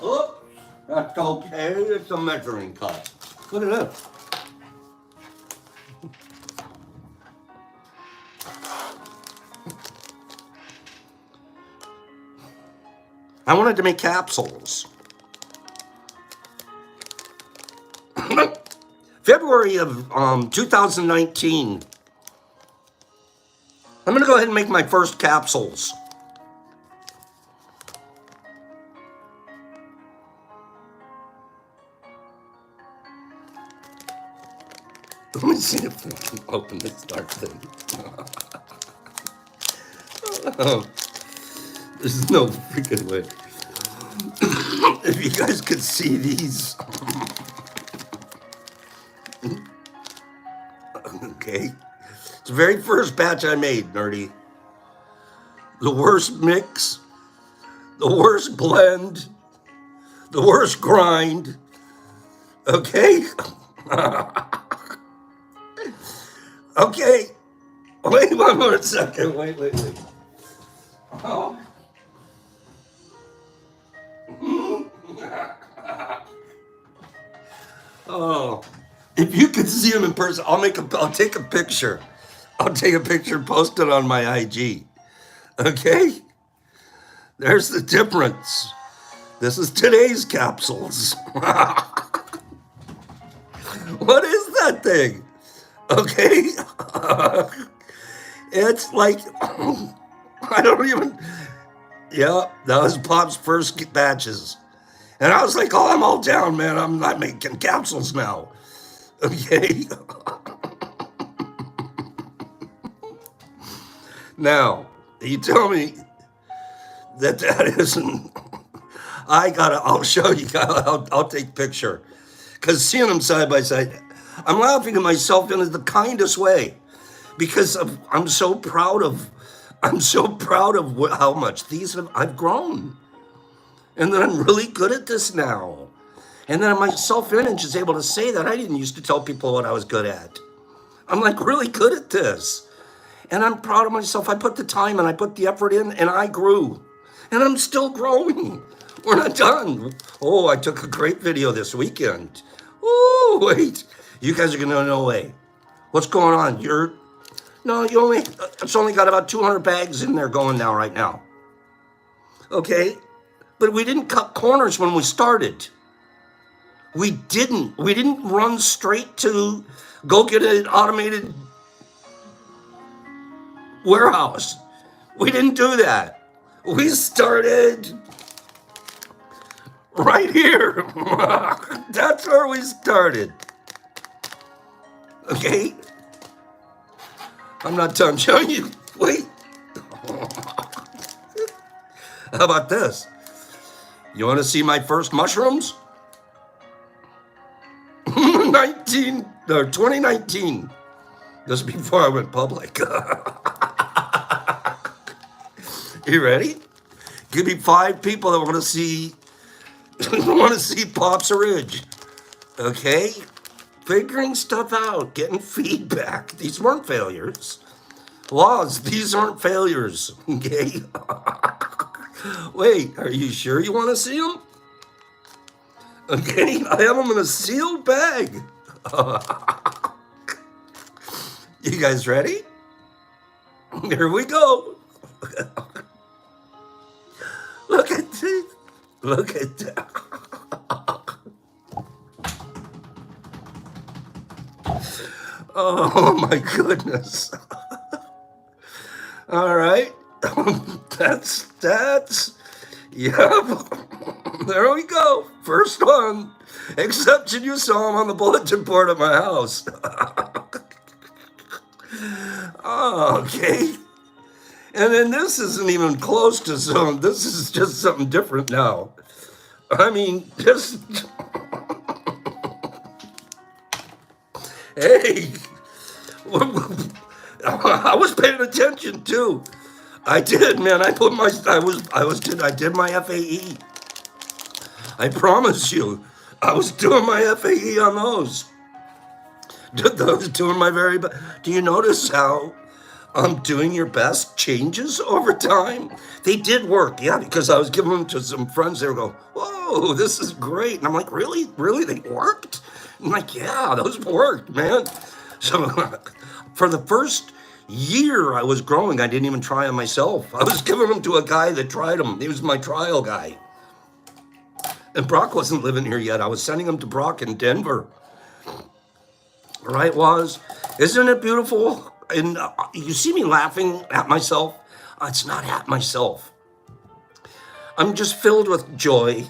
Oh, that's okay. It's a measuring cup. Look at this. I wanted to make capsules. February of 2019. I'm going to go ahead and make my first capsules. Let me see if I can open this dark thing. There's no freaking way. If you guys could see these. Okay. It's the very first batch I made, Nerdy. The worst mix, the worst blend, the worst grind. Okay? Okay. Wait 1 more second. Wait. Oh. Oh. If you could see them in person, I'll take a picture. I'll take a picture and post it on my IG. Okay? There's the difference. This is today's capsules. What is that thing? Okay? It's like, I don't even, yeah, that was Pop's first batches. And I was like, oh, I'm all down, man. I'm not making capsules now. Okay? Now, you tell me that isn't, I'll show you, I'll take picture. Because seeing them side by side, I'm laughing at myself in the kindest way. Because I'm so proud of how much I've grown. And that I'm really good at this now. And then my self-image is able to say that I didn't used to tell people what I was good at. I'm like really good at this. And I'm proud of myself. I put the time and I put the effort in and I grew. And I'm still growing. We're not done. Oh, I took a great video this weekend. Oh, wait. You guys are going to know way. What's going on? It's only got about 200 bags in there going now right now. Okay? But we didn't cut corners when we started. We didn't run straight to go get an automated warehouse. We didn't do that. We started right here. That's where we started. Okay? I'm not done showing you. Wait. How about this? You want to see my first mushrooms? 2019. This is before I went public. You ready? Give me 5 people that want to see Pops Ridge. Okay? Figuring stuff out, getting feedback. These weren't failures. Laws, these aren't failures. Okay? Wait, are you sure you want to see them? Okay, I have them in a sealed bag. You guys ready? Here we go. Look at this. Look at that. Oh my goodness. All right. That's, yep. There we go. First one. Exception you saw him on the bulletin board at my house. Okay. And then this isn't even close to some. This is just something different now. I mean, just. Hey. I was paying attention too. I did, man. I did my FAE. I promise you, I was doing my FAE on those. Doing my very best. Do you notice how doing your best changes over time? They did work, yeah, because I was giving them to some friends. They were going, whoa, this is great. And I'm like, really? Really? They worked? I'm like, yeah, those worked, man. So for the first year I was growing, I didn't even try them myself. I was giving them to a guy that tried them. He was my trial guy. And Brock wasn't living here yet. I was sending him to Brock in Denver. Right, Waz? Isn't it beautiful? And you see me laughing at myself? It's not at myself. I'm just filled with joy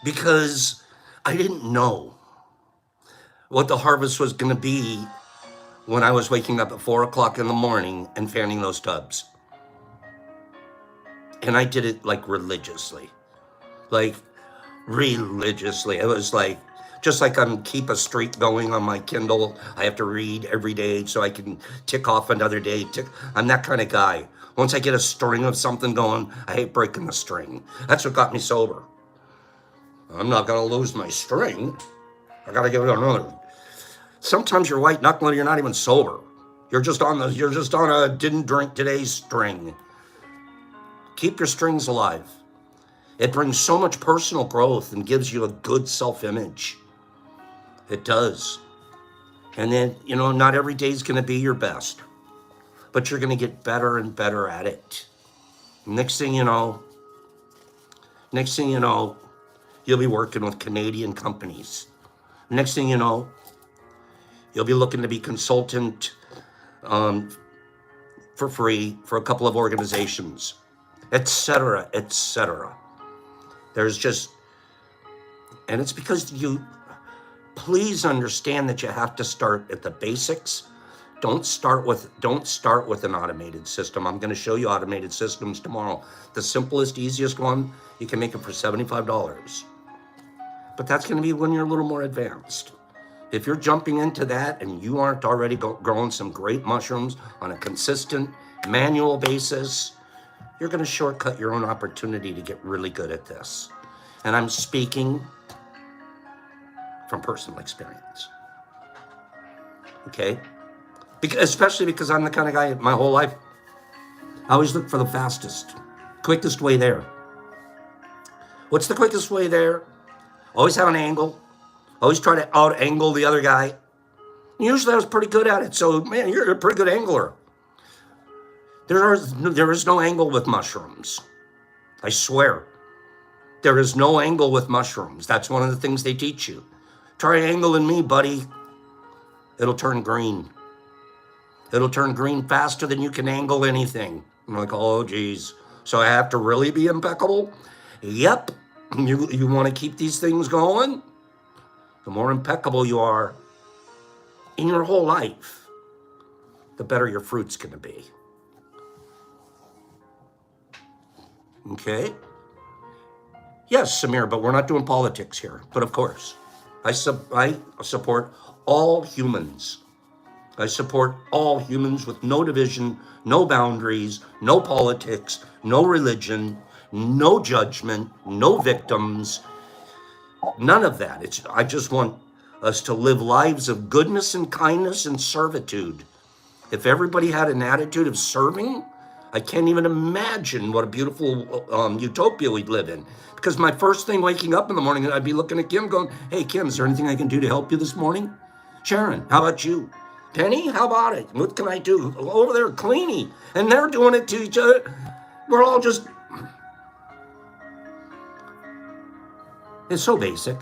because I didn't know what the harvest was going to be when I was waking up at 4 o'clock in the morning and fanning those tubs. And I did it like religiously. Like religiously. It was like, just like I'm keep a streak going on my Kindle. I have to read every day so I can tick off another day. I'm that kind of guy. Once I get a string of something going, I hate breaking the string. That's what got me sober. I'm not going to lose my string. I got to give it another. Sometimes you're white knuckling, you're not even sober. You're just on a didn't drink today string. Keep your strings alive. It brings so much personal growth and gives you a good self-image. It does. And then, not every day is going to be your best, but you're going to get better and better at it. Next thing you know, you'll be working with Canadian companies. Next thing you know, you'll be looking to be consultant for free for a couple of organizations, etc., etc. There's just, and it's because please understand that you have to start at the basics. Don't start with an automated system. I'm going to show you automated systems tomorrow. The simplest, easiest one, you can make it for $75. But that's going to be when you're a little more advanced. If you're jumping into that and you aren't already growing some great mushrooms on a consistent manual basis, you're going to shortcut your own opportunity to get really good at this. And I'm speaking from personal experience. Okay? Especially because I'm the kind of guy, my whole life, I always look for the fastest, quickest way there. What's the quickest way there? Always have an angle. Always try to out-angle the other guy. Usually I was pretty good at it, so man, you're a pretty good angler. There is no angle with mushrooms. I swear. There is no angle with mushrooms. That's one of the things they teach you. Try angling me, buddy. It'll turn green. It'll turn green faster than you can angle anything. I'm like, oh, geez. So I have to really be impeccable? Yep. You want to keep these things going? The more impeccable you are in your whole life, the better your fruit's going to be. Okay? Yes, Samir, but we're not doing politics here. But of course, I support all humans. I support all humans with no division, no boundaries, no politics, no religion, no judgment, no victims, none of that. I just want us to live lives of goodness and kindness and servitude. If everybody had an attitude of serving, I can't even imagine what a beautiful utopia we'd live in. Because my first thing waking up in the morning, I'd be looking at Kim going, hey, Kim, is there anything I can do to help you this morning? Sharon, how about you? Penny, how about it? What can I do? Over there, Cleanie. And they're doing it to each other. We're all just... It's so basic.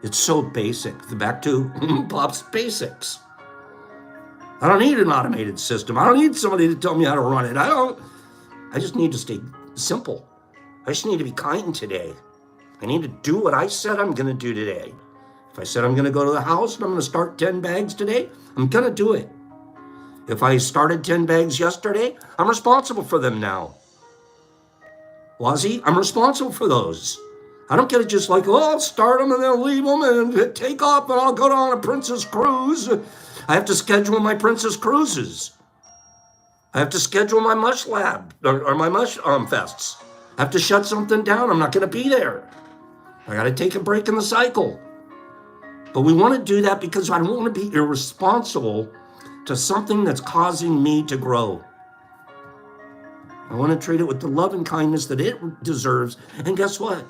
It's so basic. Back to Pop's basics. I don't need an automated system. I don't need somebody to tell me how to run it. I just need to stay simple. I just need to be kind today. I need to do what I said I'm going to do today. If I said I'm going to go to the house and I'm going to start 10 bags today, I'm going to do it. If I started 10 bags yesterday, I'm responsible for them now. Wazzy, I'm responsible for those. I don't get it just like, oh, I'll start them and then leave them and take off and I'll go on a princess cruise. I have to schedule my princess cruises. I have to schedule my mush lab or my mush fests. I have to shut something down. I'm not going to be there. I got to take a break in the cycle. But we want to do that because I don't want to be irresponsible to something that's causing me to grow. I want to treat it with the love and kindness that it deserves. And guess what?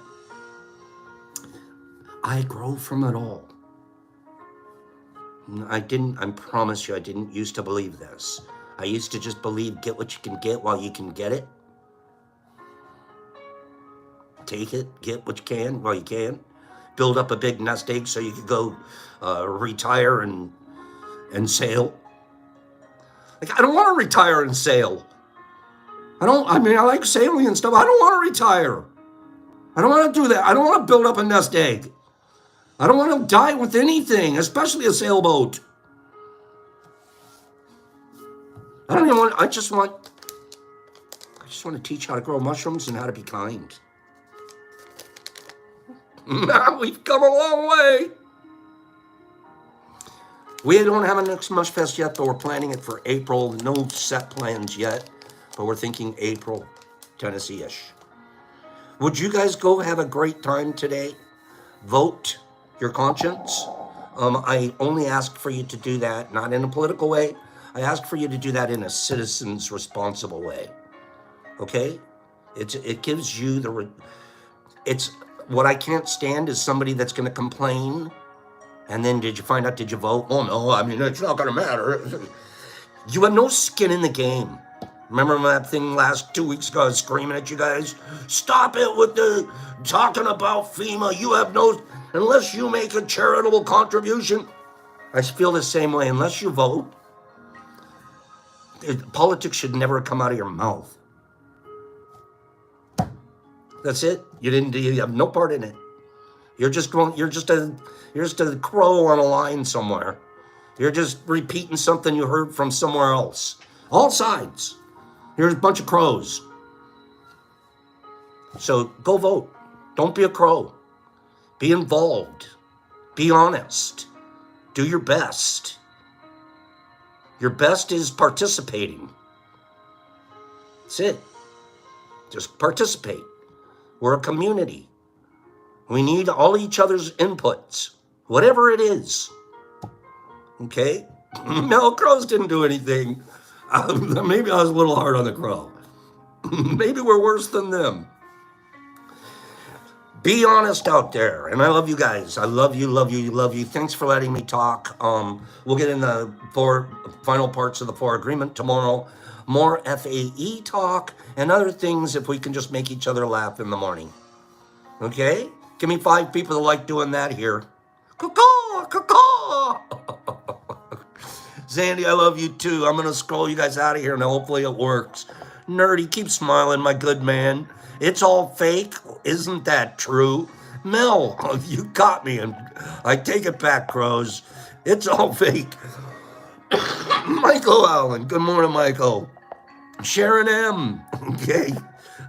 I grow from it all. I promise you, I didn't used to believe this. I used to just believe get what you can get while you can get it. Take it, get what you can while you can. Build up a big nest egg so you could go retire and sail. Like, I don't want to retire and sail. I like sailing and stuff. I don't want to retire. I don't want to do that. I don't want to build up a nest egg. I don't want to die with anything, especially a sailboat. I just want to teach how to grow mushrooms and how to be kind. We've come a long way. We don't have a next Mush Fest yet, but we're planning it for April. No set plans yet, but we're thinking April, Tennessee-ish. Would you guys go have a great time today? Vote your conscience. I only ask for you to do that, not in a political way. I ask for you to do that in a citizen's responsible way. Okay? It gives you it's what I can't stand is somebody that's going to complain. And then did you vote? Oh no, it's not going to matter. You have no skin in the game. Remember that thing last 2 weeks ago, I was screaming at you guys? Stop it with the talking about FEMA. You have unless you make a charitable contribution. I feel the same way. Unless you vote, politics should never come out of your mouth. That's it. You have no part in it. You're just a crow on a line somewhere. You're just repeating something you heard from somewhere else. All sides. Here's a bunch of crows. So go vote. Don't be a crow. Be involved. Be honest. Do your best. Your best is participating. That's it. Just participate. We're a community. We need all each other's inputs, whatever it is. Okay? No, crows didn't do anything. Maybe I was a little hard on the crow. Maybe we're worse than them. Be honest out there. And I love you guys. I love you, love you, love you. Thanks for letting me talk. We'll get in the 4 final parts of the 4 agreement tomorrow. More FAE talk and other things if we can just make each other laugh in the morning. Okay? Give me 5 people that like doing that here. Caw-caw, caw-caw. Zandy, I love you too. I'm going to scroll you guys out of here and hopefully it works. Nerdy, keep smiling, my good man. It's all fake. Isn't that true? Mel, you got me, and I take it back, crows. It's all fake. Michael Allen, good morning, Michael. Sharon M, okay.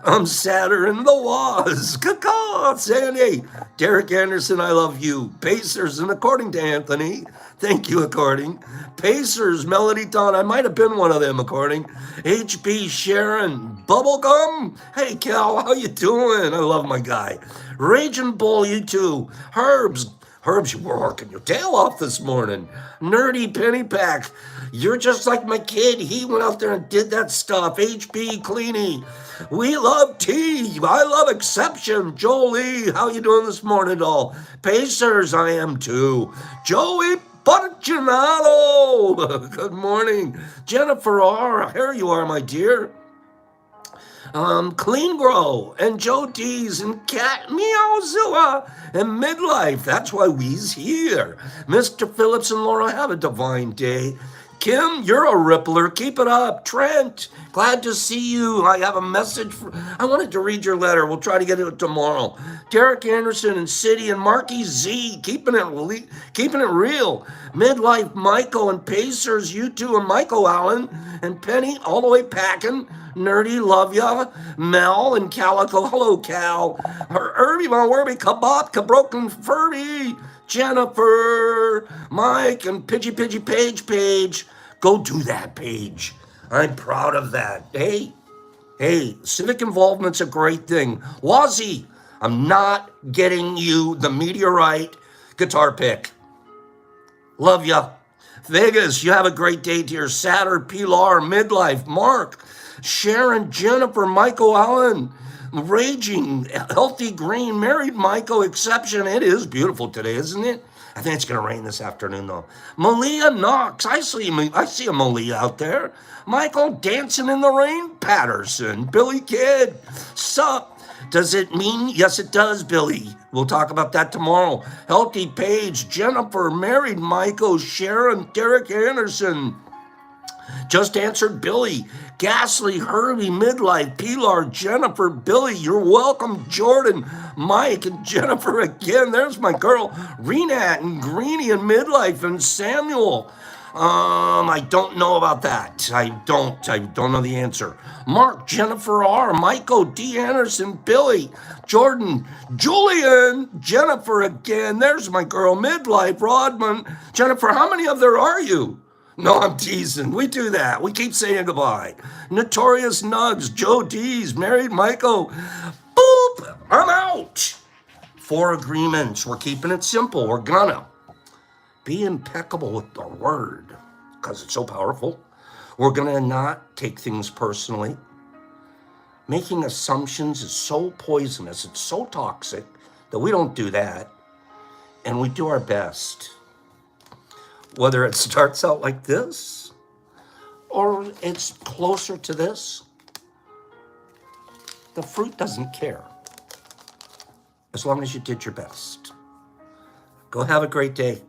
I'm sadder in the was. Caw-caw, Sandy. Derek Anderson, I love you. Pacers, and according to Anthony, thank you, according. Pacers, Melody Dawn, I might have been one of them, according. HB Sharon, Bubblegum. Hey, Cal, how you doing? I love my guy. Raging Bull, you too. Herbs, you were working your tail off this morning. Nerdy Penny Pack, you're just like my kid. He went out there and did that stuff. HB Cleany, we love tea. I love exception. Jolie, how you doing this morning, doll? Pacers, I am too. Joey Fortunato, good morning. Jennifer R, here you are, my dear. Clean Grow, and Joe D's, and Cat Meowzilla, and Midlife. That's why we's here. Mr. Phillips and Laura, have a divine day. Kim, you're a rippler. Keep it up. Trent, glad to see you. I have a message. I wanted to read your letter. We'll try to get it tomorrow. Derek Anderson and City and Marky Z, keeping it real. Midlife, Michael and Pacers, you two, and Michael Allen and Penny, all the way packing. Nerdy, love ya. Mel and Calico, hello Cal. Irby, my Werby, Kabop, Kabroken Furby. Jennifer, Mike, and Pidgey Paige. Go do that, Paige. I'm proud of that. Hey, civic involvement's a great thing. Wazzy, I'm not getting you the meteorite guitar pick. Love ya. Vegas, you have a great day, dear. Saturn, Pilar, Midlife, Mark, Sharon, Jennifer, Michael Allen, Raging, Healthy Green, Married Michael, Exception. It is beautiful today, isn't it? I think it's going to rain this afternoon, though. Malia Knox, I see a Malia out there. Michael, Dancing in the Rain, Patterson, Billy Kidd, sup? Does it mean? Yes, it does, Billy. We'll talk about that tomorrow. Healthy Paige, Jennifer, Married Michael, Sharon, Derek Anderson. Just answered Billy. Ghastly, Herbie, Midlife, Pilar, Jennifer, Billy, you're welcome. Jordan, Mike, and Jennifer again. There's my girl, Renat, and Greenie, and Midlife, and Samuel. I don't know about that. I don't know the answer. Mark, Jennifer R, Michael, D. Anderson, Billy, Jordan, Julian, Jennifer again. There's my girl, Midlife, Rodman. Jennifer, how many of there are you? No, I'm teasing. We do that. We keep saying goodbye. Notorious Nugs, Joe D's, Married Michael. Boop! I'm out. 4 agreements. We're keeping it simple. We're gonna be impeccable with the word because it's so powerful. We're gonna not take things personally. Making assumptions is so poisonous. It's so toxic that we don't do that. And we do our best. Whether it starts out like this or it's closer to this, the fruit doesn't care as long as you did your best. Go have a great day.